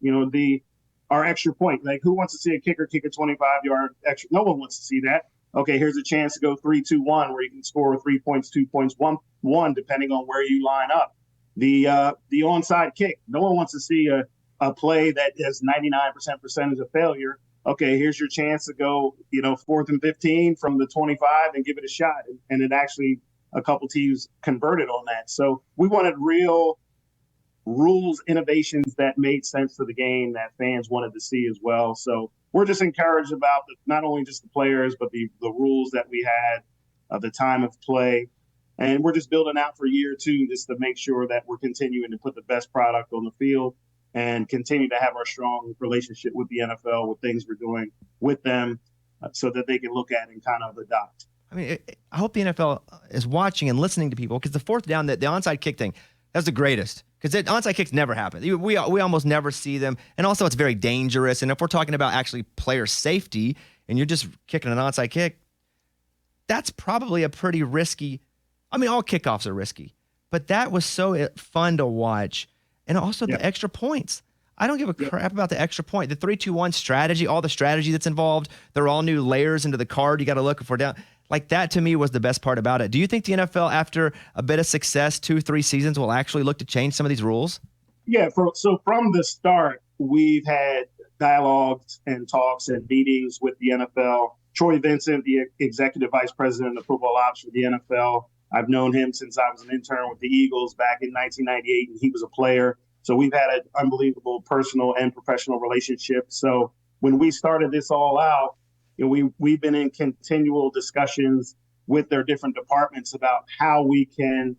Our extra point. Like, who wants to see a kicker kick a 25-yard extra? No one wants to see that. Okay, here's a chance to go 3-2-1 where you can score 3 points, 2 points, 1 depending on where you line up. The onside kick. No one wants to see a play that has 99% percentage of failure. Okay, here's your chance to go, 4th and 15 from the 25 and give it a shot. And it actually, a couple teams converted on that. So we wanted real rules innovations that made sense for the game that fans wanted to see as well. So we're just encouraged about not only just the players, but the rules that we had, the time of play. And we're just building out for year 2 just to make sure that we're continuing to put the best product on the field and continue to have our strong relationship with the NFL with things we're doing with them so that they can look at and kind of adopt. I mean, I hope the NFL is watching and listening to people, because the fourth down, the onside kick thing, that's the greatest. Because the onside kicks never happen. We almost never see them. And also, it's very dangerous. And if we're talking about actually player safety and you're just kicking an onside kick, that's probably a pretty risky. I mean, all kickoffs are risky. But that was so fun to watch. And also the extra points. I don't give a crap about the extra point. The 3-2-1 strategy, all the strategy that's involved, they're all new layers into the card you got to look for down. Like, that to me was the best part about it. Do you think the NFL, after a bit of success, 2-3 seasons, will actually look to change some of these rules? Yeah. So from the start, we've had dialogues and talks and meetings with the NFL. Troy Vincent, the executive vice president of football ops for the NFL, I've known him since I was an intern with the Eagles back in 1998, and he was a player. So we've had an unbelievable personal and professional relationship. So when we started this all out, we've been in continual discussions with their different departments about how we can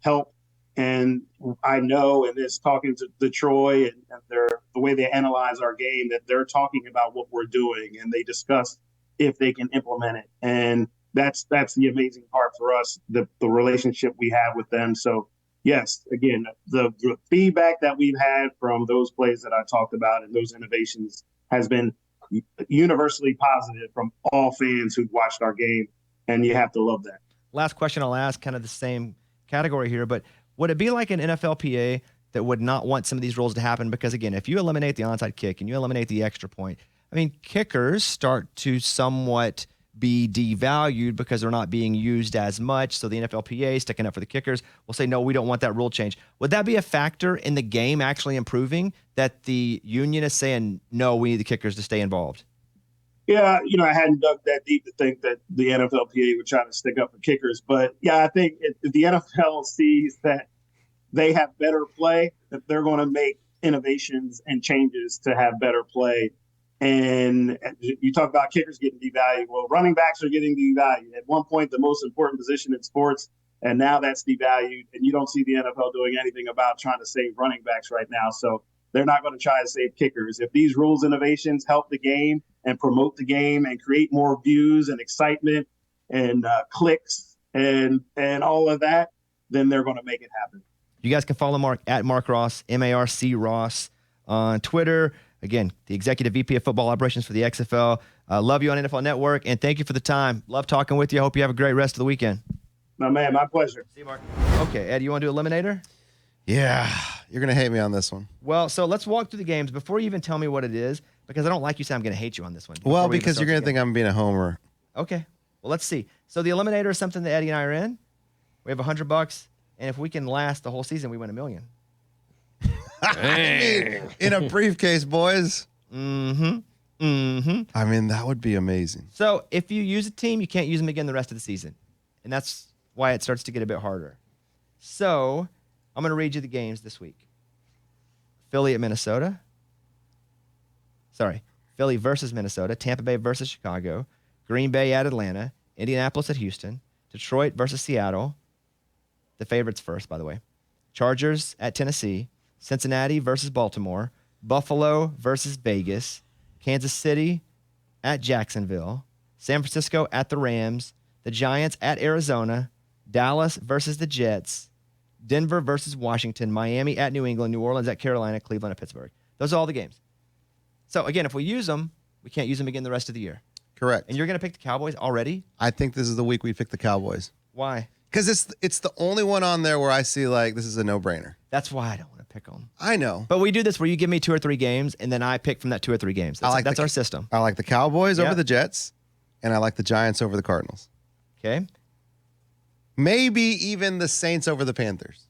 help. And I know, and this talking to Troy and the way they analyze our game, that they're talking about what we're doing, and they discuss if they can implement it. And that's the amazing part for us, the relationship we have with them. So yes, again, the feedback that we've had from those plays that I talked about and those innovations has been universally positive from all fans who've watched our game, and you have to love that. Last question I'll ask, kind of the same category here, but would it be like an NFLPA that would not want some of these rules to happen? Because again, if you eliminate the onside kick and you eliminate the extra point, I mean, kickers start to somewhat be devalued because they're not being used as much. So the NFLPA, sticking up for the kickers, will say, no, we don't want that rule change. Would that be a factor in the game actually improving, that the union is saying, no, we need the kickers to stay involved? Yeah, I hadn't dug that deep to think that the NFLPA would try to stick up for kickers. But yeah, I think if the NFL sees that they have better play, that they're going to make innovations and changes to have better play. And you talk about kickers getting devalued. Well, running backs are getting devalued. At one point, the most important position in sports, and now that's devalued. And you don't see the NFL doing anything about trying to save running backs right now. So they're not going to try to save kickers. If these rules innovations help the game and promote the game and create more views and excitement and clicks and all of that, then they're going to make it happen. You guys can follow Mark at Marc Ross, MARC Ross, on Twitter. Again, the Executive VP of Football Operations for the XFL. Love you on NFL Network, and thank you for the time. Love talking with you. I hope you have a great rest of the weekend. My man, my pleasure. See you, Mark. Okay, Ed, you want to do Eliminator? Yeah, you're going to hate me on this one. Well, so let's walk through the games before you even tell me what it is, because I don't like you say I'm going to hate you on this one. Well, because you're going to think I'm being a homer. Okay. Well, let's see. So the Eliminator is something that Eddie and I are in. We have $100, and if we can last the whole season, we win $1 million. In a briefcase, boys. Mm-hmm. Mm-hmm. I mean, that would be amazing. So if you use a team, you can't use them again the rest of the season. And that's why it starts to get a bit harder. So I'm going to read you the games this week. Philly at Minnesota. Sorry. Philly versus Minnesota. Tampa Bay versus Chicago. Green Bay at Atlanta. Indianapolis at Houston. Detroit versus Seattle. The favorites first, by the way. Chargers at Tennessee. Cincinnati versus Baltimore, Buffalo versus Vegas, Kansas City at Jacksonville, San Francisco at the Rams, the Giants at Arizona, Dallas versus the Jets, Denver versus Washington, Miami at New England, New Orleans at Carolina, Cleveland at Pittsburgh. Those are all the games. So, again, if we use them, we can't use them again the rest of the year. Correct. And you're going to pick the Cowboys already? I think this is the week we pick the Cowboys. Why? Because it's the only one on there where I see like this is a no-brainer. That's why I don't want to pick them. I know. But we do this where you give me 2 or 3 games, and then I pick from that 2 or 3 games. That's our system. I like the Cowboys Yeah. over the Jets, and I like the Giants over the Cardinals. Okay? Maybe even the Saints over the Panthers.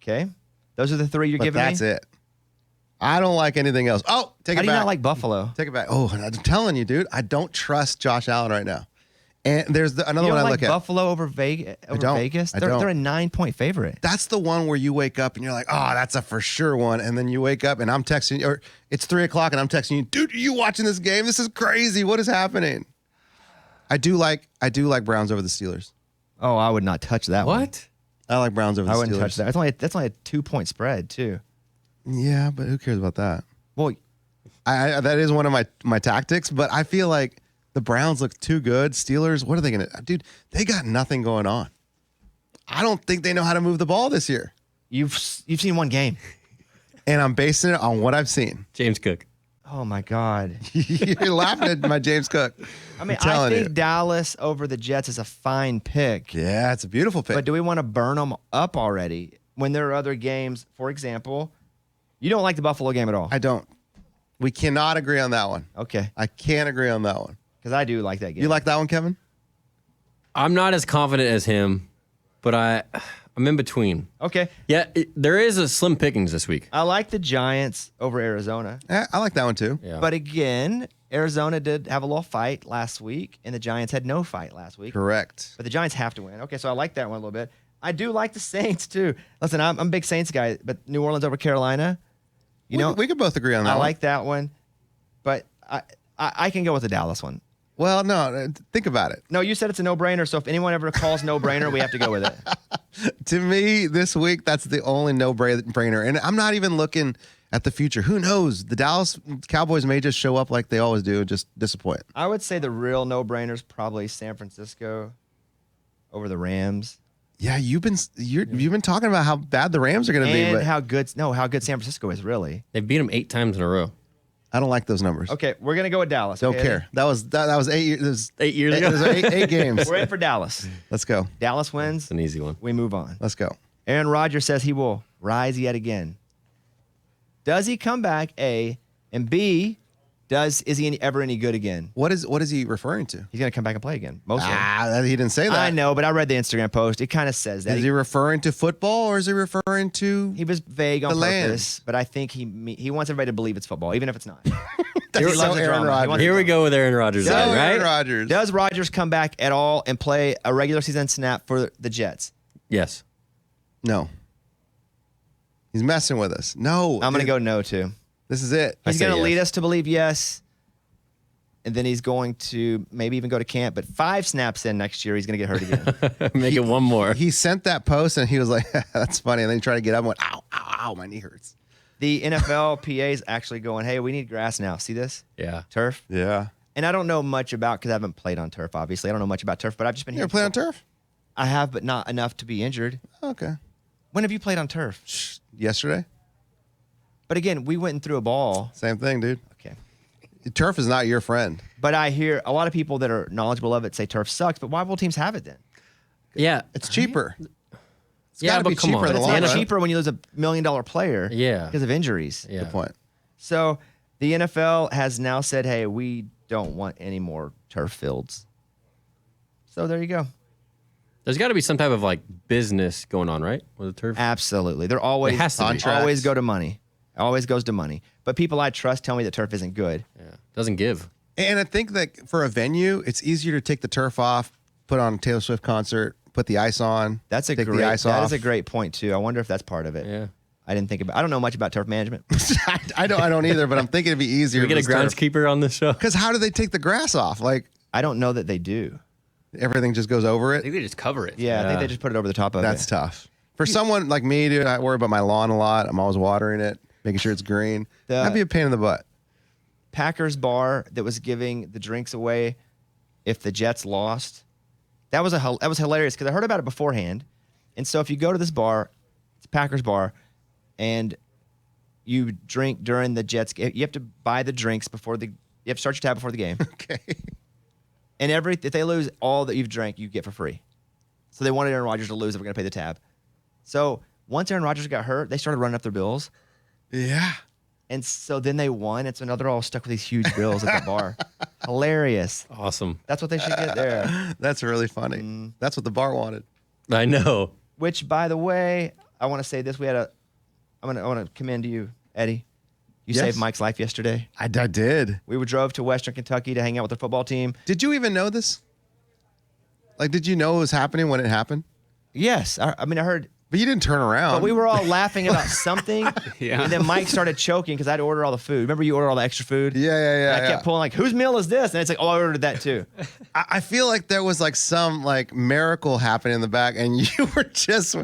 Okay? Those are the 3 you're But giving me? that's it. I don't like anything else. Oh, take How it do you back. not like Buffalo? Take it back. Oh, and I'm telling you, dude, I don't trust Josh Allen right now. And there's another You one don't I like look at. Buffalo over Vegas? I They're don't. a 9-point favorite. That's the one where you wake up and you're like, oh, that's a for sure one. And then you wake up and I'm texting you, or it's 3:00 and I'm texting you, dude, are you watching this game? This is crazy. What is happening? I do like Browns over the Steelers. Oh, I would not touch that one. What? I like Browns over the I Steelers. wouldn't touch that. That's only a 2-point spread, too. Yeah, but who cares about that? Well, I that is one of my tactics, but I feel like the Browns look too good. Steelers, what are they going to... Dude, they got nothing going on. I don't think they know how to move the ball this year. you've seen one game. And I'm basing it on what I've seen. James Cook. Oh, my God. You're laughing at my James Cook. I mean, I'm I telling think you. Dallas over the Jets is a fine pick. Yeah, it's a beautiful pick. But do we want to burn them up already when there are other games? For example, you don't like the Buffalo game at all. I don't. We cannot agree on that one. Okay. I can't agree on that one. Because I do like that game. You like that one, Kevin? I'm not as confident as him, but I'm in between. Okay. Yeah, there is a slim pickings this week. I like the Giants over Arizona. I like that one too. Yeah. But again, Arizona did have a little fight last week, and the Giants had no fight last week. Correct. But the Giants have to win. Okay, so I like that one a little bit. I do like the Saints, too. Listen, I'm a big Saints guy, but New Orleans over Carolina, We could both agree on that I one. like that one. But I can go with the Dallas one. Well, no, think about it. No, you said it's a no-brainer, so if anyone ever calls no-brainer, we have to go with it. To me, this week, that's the only no-brainer. And I'm not even looking at the future. Who knows? The Dallas Cowboys may just show up like they always do and just disappoint. I would say the real no-brainer is probably San Francisco over the Rams. Yeah, you've been talking about how bad the Rams are going to be, And but how good San Francisco is, really. They've beat him 8 times in a row. I don't like those numbers. Okay, we're going to go with Dallas. Don't okay? care. That was 8 years. 8 years ago. Those are eight games. We're in for Dallas. Let's go. Dallas wins. It's an easy one. We move on. Let's go. Aaron Rodgers says he will rise yet again. Does he come back, A? And B, is he ever any good again? What is he referring to? He's going to come back and play again. Most likely. He didn't say that. I know, but I read the Instagram post. It kind of says that. Is he referring to football or is he referring to? He was vague on The land. purpose, but I think he wants everybody to believe it's football, even if it's not. That's He loves the Aaron drama. He Rodgers. wants- Here we go with Aaron Rodgers, So then, Aaron right? Rodgers. Does Rodgers come back at all and play a regular season snap for the Jets? Yes. No. He's messing with us. No. I'm going to go no, too. This is it. He's say going to lead yes. us to believe yes, and then he's going to maybe even go to camp. But 5 snaps in next year, he's going to get hurt again. Make it one more. He sent that post and he was like, that's funny. And then he tried to get up and went, ow, ow, ow, my knee hurts. The NFL PA is actually going, hey, we need grass now. See this? Yeah. Turf. Yeah. And I don't know much about, because I haven't played on turf, obviously. I don't know much about turf, but I've just been You here. ever play on turf? I have, but not enough to be injured. Okay. When have you played on turf? Yesterday? But again, we went and threw a ball. Same thing, dude. Okay. Turf is not your friend. But I hear a lot of people that are knowledgeable of it say turf sucks, but why will teams have it then? Yeah. It's cheaper. It's Yeah, gotta but be come cheaper on. in the It's long And run. cheaper when you lose $1 million player Yeah. because of injuries. Yeah. Good point. So the NFL has now said, hey, we don't want any more turf fields. So there you go. There's got to be some type of like business going on, right? With the turf. Absolutely. They're always It has to be. Contracts. always go to money. Always goes to money. But people I trust tell me that turf isn't good. Yeah. Doesn't give. And I think that for a venue, it's easier to take the turf off, put on a Taylor Swift concert, put the ice on. That's take the ice that off. is a great point too. I wonder if that's part of it. Yeah. I don't know much about turf management. I don't either, but I'm thinking it'd be easier. Can we get a groundskeeper on this show? Because how do they take the grass off? Like I don't know that they do. everything just goes over I it. think they just cover it. Yeah, I think they just put it over the top of That's it. tough. For someone like me, dude, I worry about my lawn a lot. I'm always watering it, making sure it's green. That'd be a pain in the butt. Packers bar that was giving the drinks away if the Jets lost. That was hilarious because I heard about it beforehand. And so if you go to this bar, it's a Packers bar, and you drink during the Jets game, you have to buy the drinks you have to start your tab before the game. Okay. And if they lose all that you've drank, you get for free. So they wanted Aaron Rodgers to lose if we're going to pay the tab. So once Aaron Rodgers got hurt, they started running up their bills. Yeah. And so then they won, and so now they're all stuck with these huge bills at the bar. Hilarious. Awesome. That's what they should get there. That's really funny. That's what the bar wanted. I know. Which, by the way, I want to say this. I want to commend you, Eddie. You saved Mike's life yesterday. I did. We drove to Western Kentucky to hang out with the football team. Did you even know this? Like, did you know it was happening when it happened? Yes. I heard. But you didn't turn around. But we were all laughing about something. Yeah. And then Mike started choking because I had to order all the food. Remember you ordered all the extra food? Yeah. And I kept pulling like, whose meal is this? And it's like, oh, I ordered that too. I feel like there was like some like miracle happening in the back, and you were just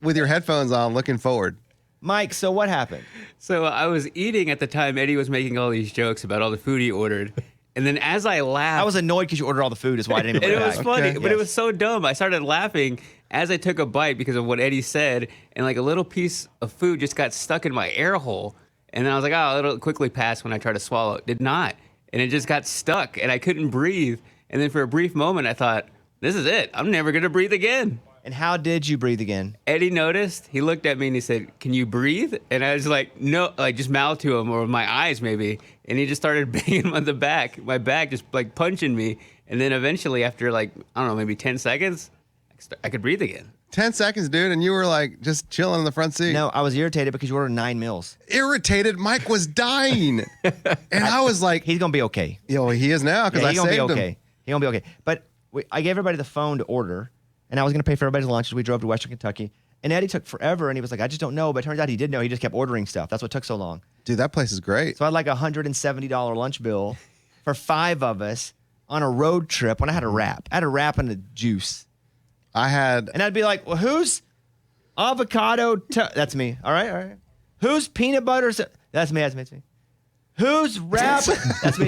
with your headphones on looking forward. Mike, so what happened? So I was eating at the time. Eddie was making all these jokes about all the food he ordered. And then as I laughed... I was annoyed because you ordered all the food is why I didn't even and put it was back. funny, but it was so dumb. I started laughing as I took a bite because of what Eddie said, and like a little piece of food just got stuck in my air hole. And then I was like, oh, it'll quickly pass when I try to swallow. It did not. And it just got stuck, and I couldn't breathe. And then for a brief moment, I thought, this is it. I'm never going to breathe again. And how did you breathe again? Eddie noticed. He looked at me and he said, "Can you breathe?" And I was like, "No," like just mouthed to him or with my eyes maybe. And he just started banging on the back, my back, just like punching me. And then eventually, after like I don't know, maybe 10 seconds, I could breathe again. 10 seconds, dude, and you were like just chilling in the front seat. No, I was irritated because you ordered 9 meals. Irritated. Mike was dying, and I was like, He's gonna be okay. "Yo, he is now because I He's gonna saved be okay. him." He's gonna be okay. But I gave everybody the phone to order, and I was gonna pay for everybody's lunch as we drove to Western Kentucky. And Eddie took forever, and he was like, "I just don't know." But it turns out he did know. He just kept ordering stuff. That's what took so long. Dude, that place is great. So I had like $170 lunch bill for 5 of us on a road trip when I had a wrap. I had a wrap and a juice. And I'd be like, well, who's avocado? That's me. All right. Who's peanut butter? That's me. Who's wrap? That's me.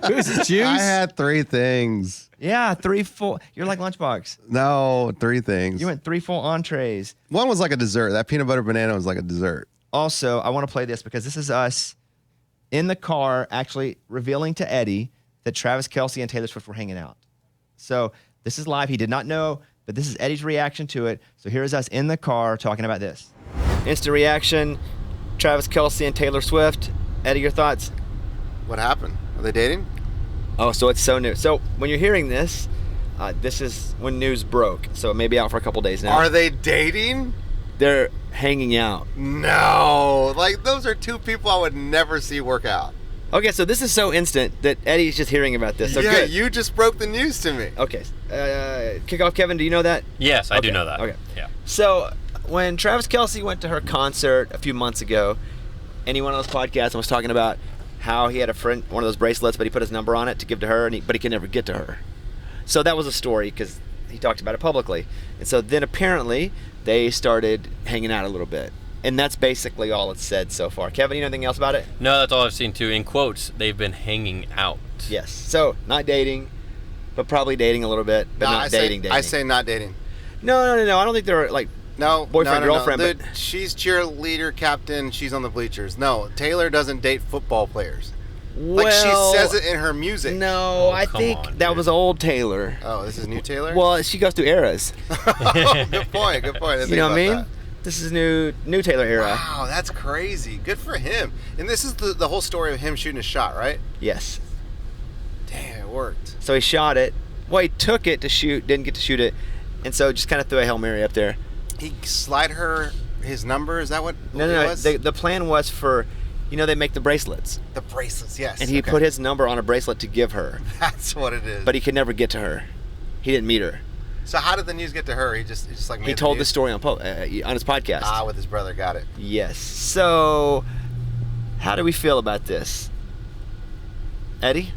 Who's juice? I had 3 things. Yeah, 3 full. You're like Lunchbox. No, 3 things. You went 3 full entrees. One was like a dessert. That peanut butter banana was like a dessert. Also, I want to play this because this is us in the car actually revealing to Eddie that Travis Kelce and Taylor Swift were hanging out. So this is live. He did not know, but this is Eddie's reaction to it. So here's us in the car talking about this. Instant reaction, Travis Kelce and Taylor Swift. Eddie, your thoughts? What happened? Are they dating? Oh, so it's so new. So when you're hearing this, this is when news broke. So it may be out for a couple days now. Are they dating? They're hanging out. No. Like, those are 2 people I would never see work out. Okay, so this is so instant that Eddie's just hearing about this. So yeah, good. you just broke the news to me. Okay. Kick off, Kevin. Do you know that? Yes, I do know that. Okay. Yeah. So when Travis Kelce went to her concert a few months ago, and he went on those podcasts and was talking about how he had a friend, one of those bracelets, but he put his number on it to give to her, but he could never get to her. So that was a story because he talked about it publicly. And so then apparently they started hanging out a little bit. And that's basically all it's said so far. Kevin, you know anything else about it? No, that's all I've seen too. In quotes, they've been hanging out. Yes. So not dating, but probably dating a little bit, but not dating. I say not dating. No. I don't think they're like boyfriend, girlfriend. No. But She's cheerleader captain. She's on the bleachers. No, Taylor doesn't date football players. well, Like she says it in her music. No, I come think on, that dude. was old Taylor. Oh, this is new Taylor? Well, she goes through eras. Oh, good point. Good point. I didn't You know what I think mean? about This is new Taylor era. that. Wow, that's crazy. Good for him. And this is the whole story of him shooting a shot, right? Yes. Damn, it worked. So he shot it. Well, he took it to shoot, didn't get to shoot it, and so just kind of threw a Hail Mary up there. He slide her his number. Is that what No. it was? The plan was for, they make the bracelets, The bracelets, yes. and he okay. put his number on a bracelet to give her, That's what it is. but he could never get to her. He didn't meet her. So how did the news get to her? He just like made He told the news? story on his podcast. with his brother. Got it. Yes. So, how do we feel about this, Eddie?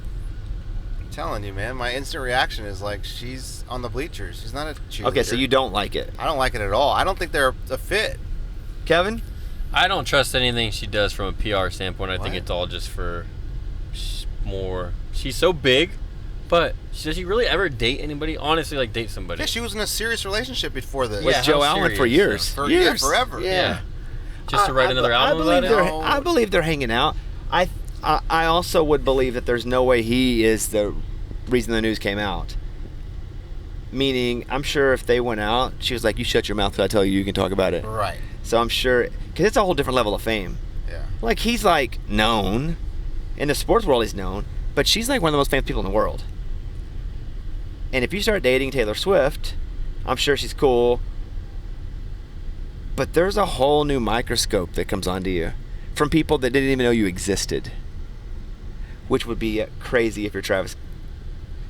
telling you, man. My instant reaction is like she's on the bleachers. She's not a cheerleader. Okay, so you don't like it. I don't like it at all. I don't think they're a fit. Kevin? I don't trust anything she does from a PR standpoint. I think What? it's all just for more. She's so big, but does she really ever date anybody? Honestly, like date somebody? Yeah, she was in a serious relationship before this. With Yeah, Joe how Allen for serious? years. Yeah, forever. Yeah. Just to write another album about it? I believe they're hanging out. I also would believe that there's no way he is the reason the news came out. Meaning, I'm sure if they went out, she was like, "You shut your mouth till I tell you can talk about it." Right. So I'm sure, because it's a whole different level of fame. Yeah. Like, he's like known in the sports world. He's known, but she's like one of the most famous people in the world. And if you start dating Taylor Swift, I'm sure she's cool. But there's a whole new microscope that comes onto you from people that didn't even know you existed, which would be crazy if you're Travis.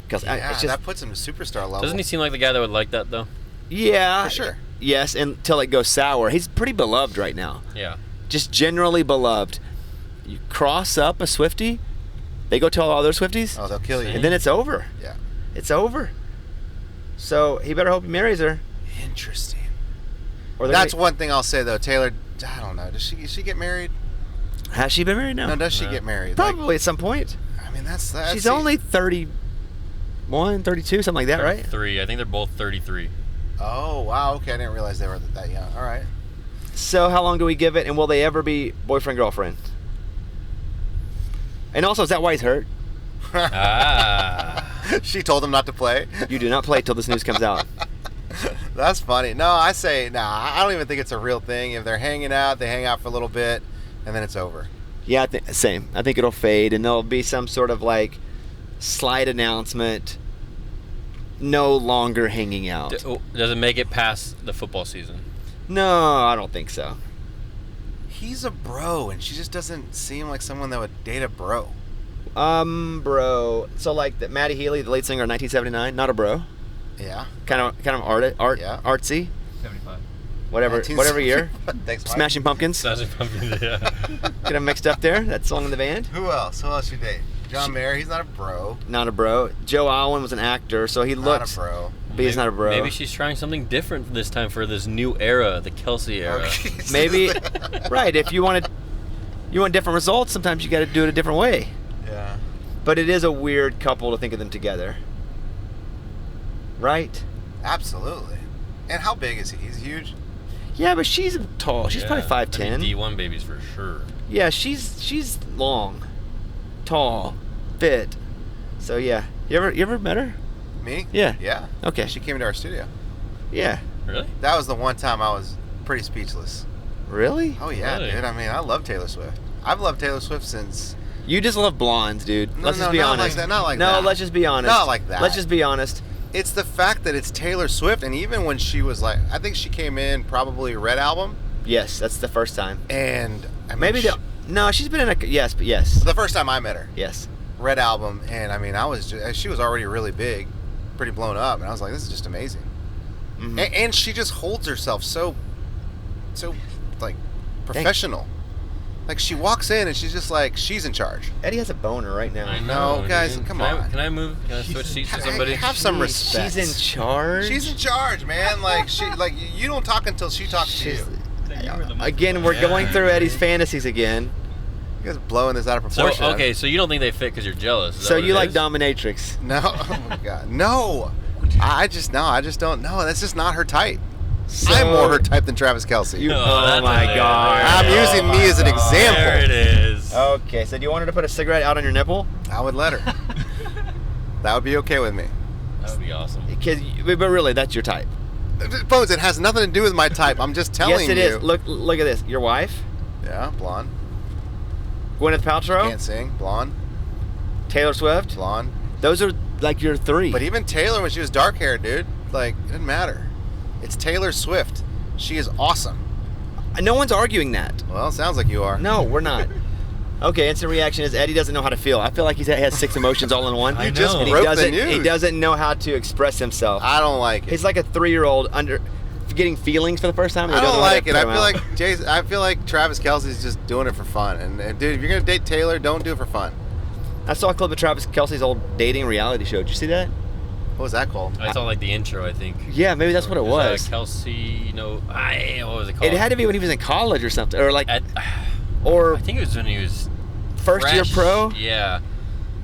Because Yeah, it's just, that puts him to superstar level. Doesn't he seem like the guy that would like that though? yeah, For sure. Yes, until it goes sour. He's pretty beloved right now. Yeah. Just generally beloved. You cross up a Swiftie, they go tell all other Swifties, Oh, they'll kill you. and then it's over. Yeah. It's over. So he better hope he marries her. Interesting. Or That's one thing I'll say though. Taylor, I don't know. Does she get married? Has she been married now? No, does she get married? Probably at some point. Like, I mean, that's She's only 31, 32, something like that, right? 3. I think they're both 33. Oh wow. Okay, I didn't realize they were that young. All right. So how long do we give it, and will they ever be boyfriend, girlfriend? And also, is that why he's hurt? She told him not to play. You do not play till this news comes out. That's funny. No, I say I don't even think it's a real thing. If they're hanging out, they hang out for a little bit, and then it's over. Yeah, same. I think it'll fade, and there'll be some sort of like slight announcement. No longer hanging out. Does it make it past the football season? No, I don't think so. He's a bro, and she just doesn't seem like someone that would date a bro. Bro. So like that Matty Healy, the lead singer of 1979, not a bro. Yeah. Kind of Yeah. artsy. 75. Whatever year. Thanks, Mike. Smashing Pumpkins. Yeah. Get them mixed up there. That song in the band. Who else? Who else you date? John Mayer. He's not a bro. Not a bro. Joe Allen was an actor, so he Not looks. a bro. But he's not a bro. Maybe she's trying something different this time for this new era, the Kelsey era. Okay. Maybe. Right. If you want different results, sometimes you got to do it a different way. Yeah. But it is a weird couple to think of them together. Right? Absolutely. And how big is he? He's huge. Yeah, but she's tall. She's probably 5'10". I mean, D1 babies for sure. Yeah, she's long, tall, fit. So yeah, you ever met her? Me? Yeah. Yeah. Okay. She came to our studio. Yeah. Really? That was the one time I was pretty speechless. Really? Oh yeah, Really? dude. I mean, I love Taylor Swift. I've loved Taylor Swift since. You just love blondes, dude. No, Let's no, just be not honest. like that, not like no, that. let's just be honest. Not like that. Let's just be honest. It's the fact that it's Taylor Swift, and even when she was like, I think she came in probably Red Album, Yes, that's the first time. and I mean, Maybe no, she's been in a yes, but yes, the first time I met her, yes. Red Album, and I mean, she was already really big, pretty blown up, and I was like, this is just amazing. Mhm. And she just holds herself so like professional. Like she walks in and she's just like she's in charge. Eddie has a boner right now. I No, know, guys, dude. come Can on. Can I move? Can I switch seats to somebody? Have some respect. She's in charge. She's in charge, man. Like you don't talk until she talks to you. Again, we're going through Eddie's fantasies again. You guys are blowing this out of So proportion. okay, so you don't think they fit because you're jealous? Is that So what you it like is? dominatrix? No, oh my god, no. I just don't know. That's just not her type. I'm more her type than Travis Kelsey. You- Oh, Oh that's my hilarious. God. I'm using me as an example. There it is. Okay, so do you want her to put a cigarette out on your nipple? I would let her. That would be okay with me. That would be awesome. But really, that's your type. Bones, it has nothing to do with my type. I'm just telling Yes, it you. is. Look at this. Your wife, Yeah, blonde. Gwyneth Paltrow, Can't sing. Blonde. Taylor Swift. Blonde. Those are like your three. But even Taylor, when she was dark haired, dude, like, it didn't matter. It's Taylor Swift. She is awesome. No one's arguing that. Well, sounds like you are. No, we're not. Okay, instant reaction is Eddie doesn't know how to feel. I feel like he has 6 emotions all in one. I You just know. And he broke the doesn't. news. He doesn't know how to express himself. I don't like it. He's like a 3-year-old getting feelings for the first time. And I he don't know how to like it. put I them feel out. like I feel like Travis Kelsey's just doing it for fun. And dude, if you're gonna date Taylor, don't do it for fun. I saw a clip of Travis Kelce's old dating reality show. Did you see that? What was that called? I saw like the intro, I think. Yeah, maybe that's what it was. Kelsey, what was it called? It had to be when he was in college or something, or like, I or think it was when he was first year fresh. pro. Yeah.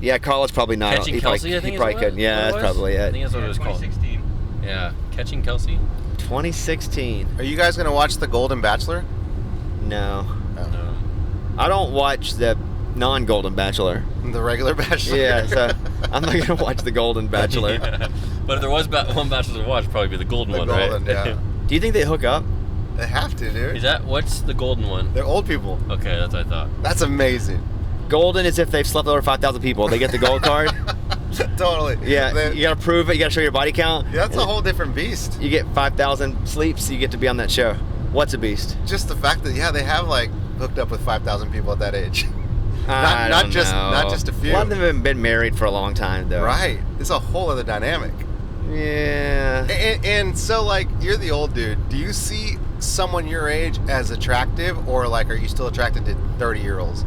Yeah, college probably not. Catching He Kelsey, I think he is probably what couldn't. it Yeah, that's was? probably I it. think that's what it was called. 2016. Yeah, Catching Kelsey. 2016. Are you guys gonna watch The Golden Bachelor? No, No. I don't watch the non-Golden Bachelor. The regular Bachelor? Yeah, so I'm not gonna watch the Golden Bachelor. Yeah. But if there was one Bachelor to watch, it'd probably be the golden The one, golden, right? yeah. Do you think they hook up? They have to, dude. Is that what's the golden one? They're old people. Okay, that's what I thought. That's amazing. Golden is if they've slept over 5,000 people. They get the gold card. Totally. Yeah, They- you gotta prove it. You gotta show your body count. Yeah, that's a whole different beast. You get 5,000 sleeps. You get to be on that show. What's a beast? Just the fact that they have like hooked up with 5,000 people at that age. I not don't just know. not just a few. A lot of them have been married for a long time, though. Right. It's a whole other dynamic. Yeah. And so like you're the old dude. Do you see someone your age as attractive, or like are you still attracted to 30-year-olds?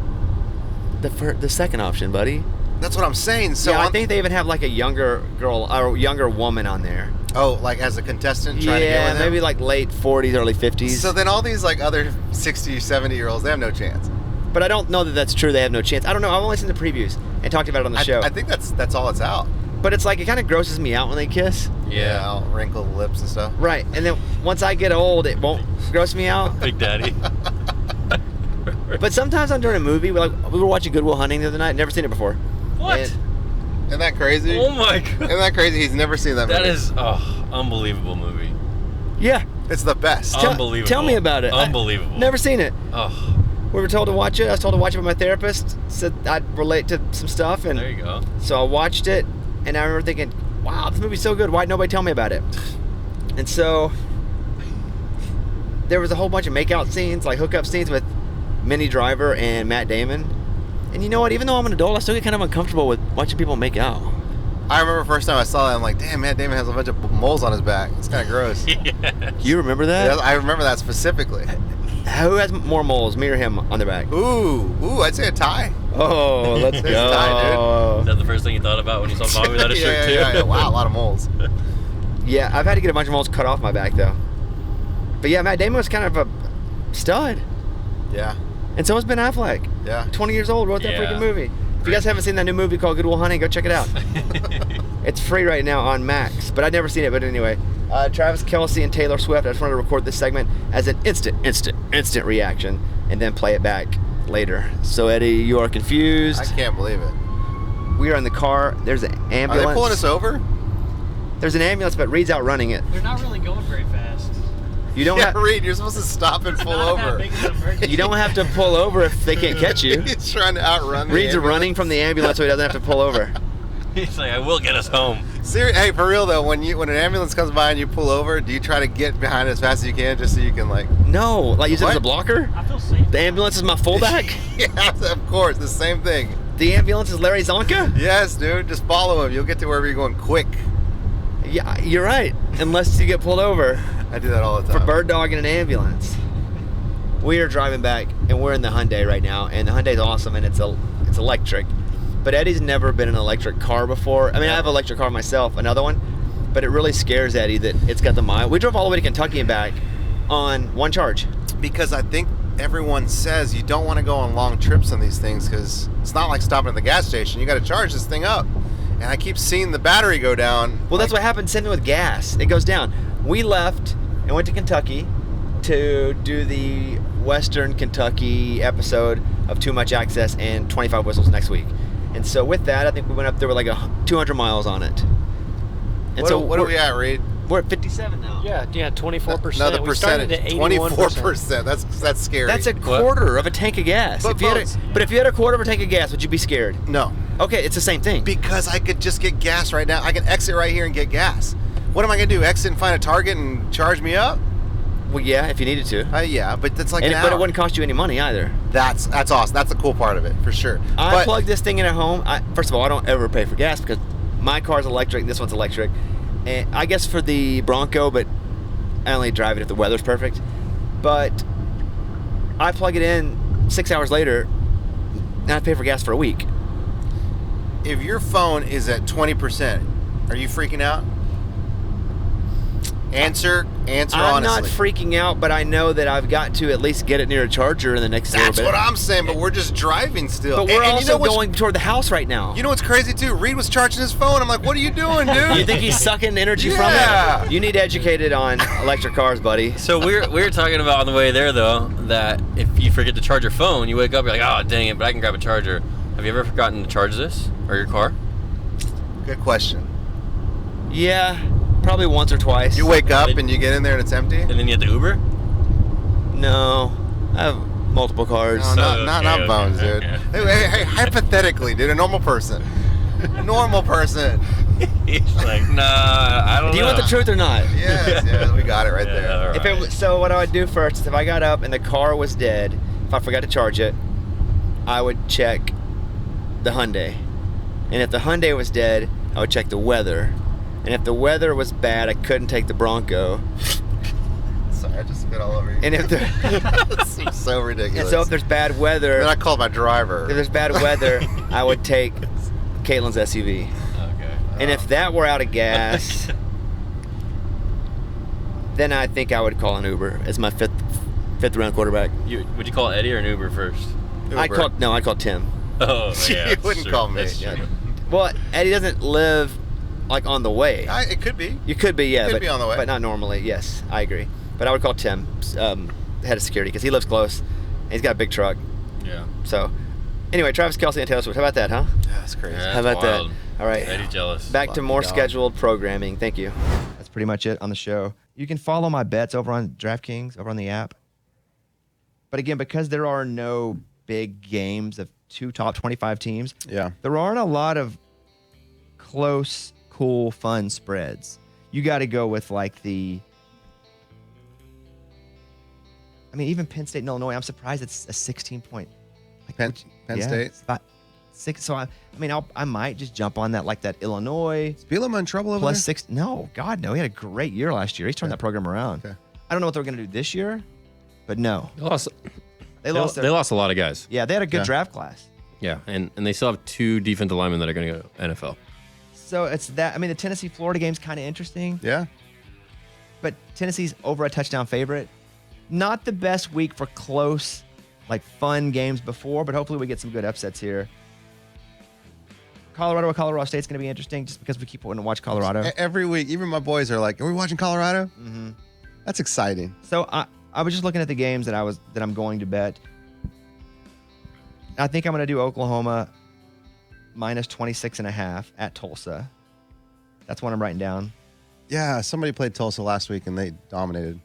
The second option, buddy. That's what I'm saying. So Yeah, I I'm- think they even have like a younger girl or younger woman on there. oh, like as a contestant trying to get Yeah, with him? maybe like late 40s, early 50s. So then all these like other 60, 70-year-olds, they have no chance. But I don't know that that's true. They have no chance. I don't know. I've only seen the previews and talked about it on the show. I think that's all it's out. But it's like it kind of grosses me out when they kiss. Yeah. I'll wrinkle the lips and stuff. Right. And then once I get old, it won't gross me out. Big Daddy. But sometimes I'm during a movie. We were watching Good Will Hunting the other night. Never seen it before. What? And- Isn't that crazy? Oh my god. Isn't that crazy? He's never seen that movie. That is unbelievable movie. yeah. It's the best. Unbelievable. Tell me about it. Unbelievable. Never seen it. Oh, We were told to watch it. I was told to watch it by my therapist. Said I'd relate to some stuff, and there you go. so I watched it. And I remember thinking, "Wow, this movie's so good. Why'd nobody tell me about it?" And so there was a whole bunch of makeout scenes, like hookup scenes with Minnie Driver and Matt Damon. And you know what? Even though I'm an adult, I still get kind of uncomfortable with watching people make out. I remember first time I saw that, I'm like, damn, Matt Damon has a bunch of moles on his back. It's kind of gross. You remember that? Yeah, I remember that specifically. Who has more moles, me or him, on their back? Ooh, I'd say a tie. Oh, let's It's go. tight, Is that the first thing you thought about when you saw Bobby without a shirt too? yeah. Wow, a lot of moles. Yeah, I've had to get a bunch of moles cut off my back, though. But yeah, Matt Damon was kind of a stud. Yeah, And so was Ben Affleck. yeah. 20 years old, wrote that Yeah. freaking movie. If you guys haven't seen that new movie called Good Will Hunting, go check it out. It's free right now on Max, but I'd never seen it. But anyway, Travis Kelce and Taylor Swift. I just wanted to record this segment as an instant reaction, and then play it back later. So Eddie, you are confused. I can't believe it. We are in the car. There's an Are ambulance. they pulling us over? There's an ambulance, but Reed's outrunning it. They're not really going very fast. You don't Yeah, have. Reed, you're supposed to stop and pull Not that over. big of an emergency. You don't have to pull over if they can't catch you. He's trying to outrun the Reed's ambulance. running from the ambulance so he doesn't have to pull over. He's like, I will get us home. Hey, for real though, when an ambulance comes by and you pull over, do you try to get behind it as fast as you can just so you can like? No, like use it as a What? blocker. I feel safe. The ambulance is my fullback. Yeah, of course, the same thing. The ambulance is Larry Zonka. Yes, dude, just follow him. You'll get to wherever you're going quick. Yeah, you're right. Unless you get pulled over I do that all the for time. bird dog in an ambulance. We are driving back, and we're in the Hyundai right now, and the Hyundai's awesome, and it's electric. But Eddie's never been in an electric car before. I mean, I have an electric car myself, another one, but it really scares Eddie that it's got the mile. We drove all the way to Kentucky and back on one charge. Because I think everyone says you don't want to go on long trips on these things because it's not like stopping at the gas station. You got to charge this thing up. And I keep seeing the battery go down. Well, that's what happened. Same thing with gas. It goes down. We left and went to Kentucky to do the Western Kentucky episode of Too Much Access and 25 Whistles next week. And so with that, I think we went up there with like 200 miles on it. And What are we at, Reed? We're at 57 now. Yeah, 24%. Another We started percentage. at 81%. 24%. That's scary. That's a quarter of a tank of gas. But If you had a quarter of a tank of gas, would you be scared? No. Okay, it's the same thing. Because I could just get gas right now. I can exit right here and get gas. What am I going to do? Exit and find a Target and charge me up? Well, yeah, if you needed to. Yeah, but that's like an But it hour. wouldn't cost you any money either. That's awesome. That's the cool part of it, for sure. I plug this thing in at home. First of all, I don't ever pay for gas because my car's electric. This one's electric. And I guess for the Bronco, but I only drive it if the weather's perfect. But I plug it in 6 hours later, and I pay for gas for a week. if your phone is at 20%, are you freaking out? Answer I'm honestly. not freaking out, but I know that I've got to at least get it near a charger in the next little That's bit. what I'm saying, but we're just driving still. But we're And also going toward the house right now. You know what's crazy too? Reed was charging his phone. I'm like, what are you doing, dude? You think he's sucking energy Yeah. from it? You need educated on electric cars, buddy. So we were talking about on the way there though that if you forget to charge your phone, you wake up, you're like, oh dang it, but I can grab a charger. Have you ever forgotten to charge this or your car? Good question. Yeah, probably once or twice. You wake up and you get in there and it's empty? And then you have to Uber? No, I have multiple cars. No, not Bones, dude. okay. Hey, hypothetically, dude, a normal person. Normal person. He's like, nah, I don't know. Do you want the truth or not? Yes, we got it right there. all If it right. was, so what I would do first is if I got up and the car was dead, if I forgot to charge it, I would check the Hyundai. And if the Hyundai was dead, I would check the weather. And if the weather was bad, I couldn't take the Bronco. Sorry, I just spit all over you. And if the, This is so ridiculous. and so if there's bad weather, then I called my driver. if there's bad weather, I would take Caitlin's SUV. Okay. And if that were out of gas, then I think I would call an Uber as my fifth round quarterback. Would you call Eddie or an Uber first? I'd call Tim. Oh, yeah. You wouldn't true. call me. That's true. Well, Eddie doesn't live like on the way. It could be. You could be, yeah, Could but be on the way. but not normally. Yes, I agree. But I would call Tim, head of security, because he lives close. And he's got a big truck. Yeah. So, anyway, Travis Kelce and Taylor Swift. How about that, huh? Yeah, that's crazy. Yeah, How about that's wild. that? All right. Eddie's jealous. Back to more dog. scheduled programming. Thank you. That's pretty much it on the show. You can follow my bets over on DraftKings, over on the app. But again, because there are no big games of two top 25 teams, Yeah. there aren't a lot of close, cool, fun spreads. You got to go with like even Penn State and Illinois, I'm surprised it's a 16-point. Penn State. It's about 6. So I might just jump on that, like that Illinois. Is Bielema in trouble over Plus there? 6. No, God, no. He had a great year last year. He's turned that program around. Okay. I don't know what they're going to do this year, but no. They lost. They lost They lost a lot of guys. Yeah, they had a good Yeah. draft class. Yeah, and they still have 2 defensive linemen that are going to go NFL. So it's that. The Tennessee-Florida game's kind of interesting, Yeah. but Tennessee's over a touchdown favorite. Not the best week for close, like fun games before, but hopefully we get some good upsets here. Colorado State's going to be interesting just because we keep wanting to watch Colorado. Every week, even my boys are like, "Are we watching Colorado?" Mm-hmm. That's exciting. So I was just looking at the games that I'm going to bet. I think I'm going to do Oklahoma minus 26.5 at Tulsa. That's what I'm writing down. Yeah, somebody played Tulsa last week and they dominated.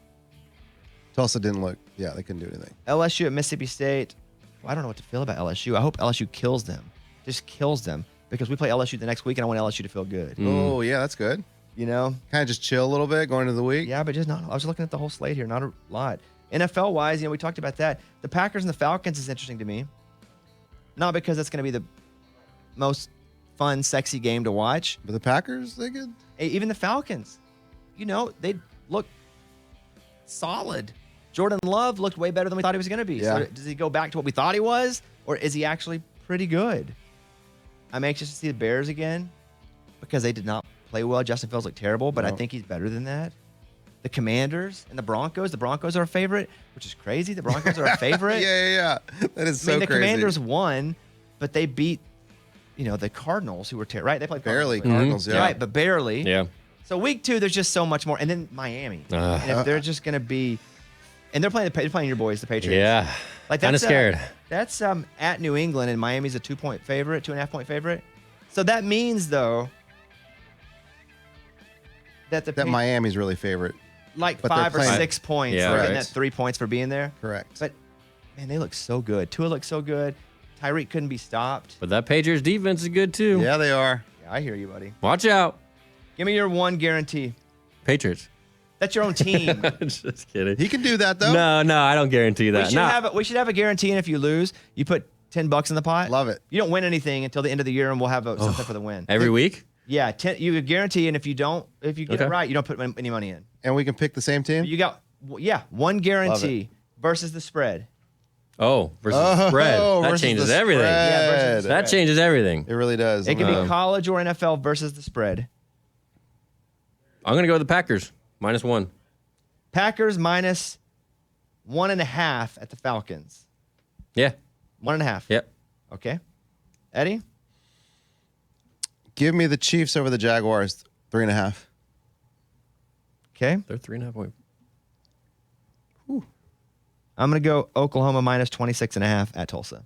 Tulsa didn't look. Yeah, they couldn't do anything. LSU at Mississippi State. Well, I don't know what to feel about LSU. I hope LSU kills them. Just kills them. Because we play LSU the next week and I want LSU to feel good. Oh, yeah, that's good. You know? Kind of just chill a little bit going into the week. Yeah, but just not. I was looking at the whole slate here. Not a lot. NFL wise, we talked about that. The Packers and the Falcons is interesting to me. Not because it's going to be the most fun, sexy game to watch. But the Packers, they good. Even the Falcons, they look solid. Jordan Love looked way better than we thought he was going to be. Yeah. So does he go back to what we thought he was, or is he actually pretty good? I'm anxious to see the Bears again because they did not play well. Justin Fields looked terrible, but I No. think he's better than that. The Commanders and the Broncos. The Broncos are a favorite, which is crazy. The Broncos are a favorite. Yeah. That is so the crazy. Commanders won, but they beat, the Cardinals, who were terrible. Right? They played Barely Cardinals. Cardinals, yeah. Right, but barely. Yeah. So week 2, there's just so much more, and then Miami. And if they're just going to be, and they're playing your boys, the Patriots. Yeah. Like Kind of scared. That's at New England, and Miami's a 2-point favorite, 2.5-point favorite. So that means though that Miami's really favorite. like but they're 5 or playing- 6 points, Yeah. for Right. getting that 3 points for being there. Correct. But man, they look so good. Tua looks so good. Tyreek couldn't be stopped. But that Patriots defense is good too. yeah, they are. Yeah, I hear you, buddy. Watch out. Give me your one guarantee. Patriots. That's your own team. Just kidding. He can do that though. No, I don't guarantee that. We should have a guarantee, and if you lose, you put $10 in the pot. Love it. You don't win anything until the end of the year, and we'll have something for the win. Every week? Yeah, you guarantee, and if you get Okay. it right, you don't put any money in. And we can pick the same team. You got one guarantee versus the spread. Oh, versus spread. That versus changes the everything. spread. Yeah, versus the That changes everything. It really does. It can be college or NFL versus the spread. I'm going to go with the Packers. -1. Packers minus 1.5 at the Falcons. Yeah. 1.5. Yep. Okay. Eddie? Give me the Chiefs over the Jaguars, 3.5. Okay. They're 3.5 point. I'm going to go Oklahoma minus 26.5 at Tulsa.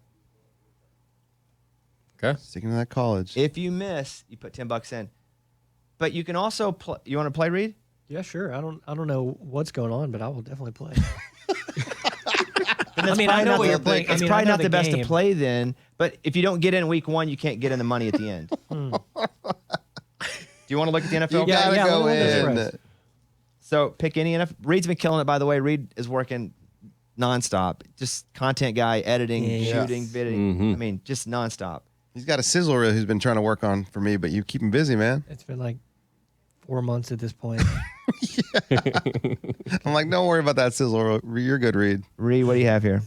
Okay. Sticking to that college. If you miss, you put $10 in. But you can also play. You want to play, Reed? Yeah, sure. I don't know what's going on, but I will definitely play. I mean, I know what you're playing. It's probably not the best to play then. But if you don't get in week 1, you can't get in the money at the end. Do you want to look at the NFL? You gotta go we'll do the in. rest. So pick any NFL. Reed's been killing it, by the way. Reed is working nonstop. Just content guy, editing, shooting, video. I mean, just nonstop. He's got a sizzle reel he's been trying to work on for me, but you keep him busy, man. It's been like 4 months at this point. I'm like, don't worry about that sizzle reel. You're good, Reed. Reed, what do you have here?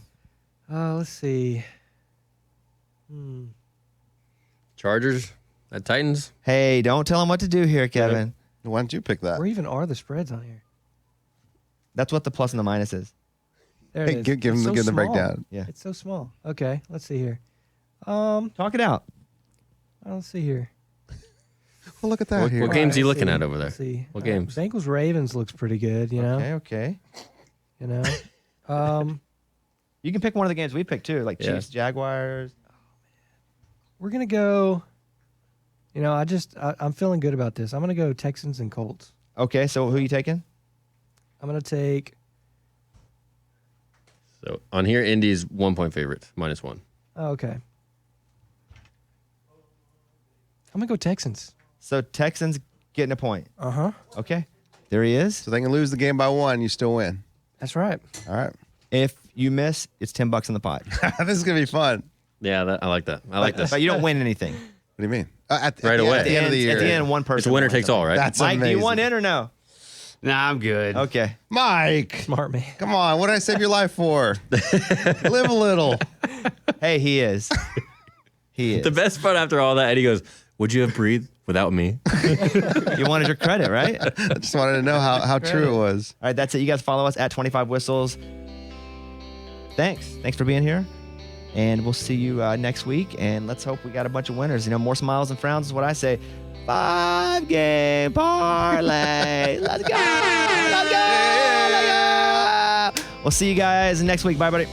Let's see. Chargers at Titans. Hey, don't tell him what to do here, Kevin. Why don't you pick that? Where even are the spreads on here? That's what the plus and the minus is. There it Hey, is. give him It's the so give the small. breakdown. Yeah. It's so small. Okay, let's see here. Talk it out. I don't see here. Well, look at that What here. games are you Let's looking see. at over there? Let's see. What games? Bengals Ravens looks pretty good. You know. Okay. You know. You can pick one of the games we picked too, like Yeah. Chiefs, Jaguars. We're gonna go. You know, I'm feeling good about this. I'm gonna go Texans and Colts. Okay, so who are you taking? I'm gonna take. So on here, Indy's 1 point favorite, -1. Oh, okay. I'm gonna go Texans. So Texans getting a point. Uh-huh. Okay. There he is. So they can lose the game by 1, you still win. That's right. All right. If you miss, it's $10 in the pot. This is gonna be fun. Yeah, I like that. I like this. But you don't win anything. What do you mean? Right away. At the end of the year. At the end, one It's person. winner wins. takes all, right? That's Mike, amazing. do you want in or no? Nah, I'm good. Okay. Mike, Smart man. come on. What did I save your life for? Live a little. Hey, he is. He is. The best part after all that, Eddie goes, "Would you have breathed without me?" You wanted your credit, right? All I just wanted to know how true it was. right, that's it. You guys follow us at 25 Whistles. Thanks for being here. And we'll see you next week. And let's hope we got a bunch of winners. You know, more smiles than frowns is what I say. 5-game parlay. Let's go. Let's go. Let's go. We'll see you guys next week. Bye, buddy.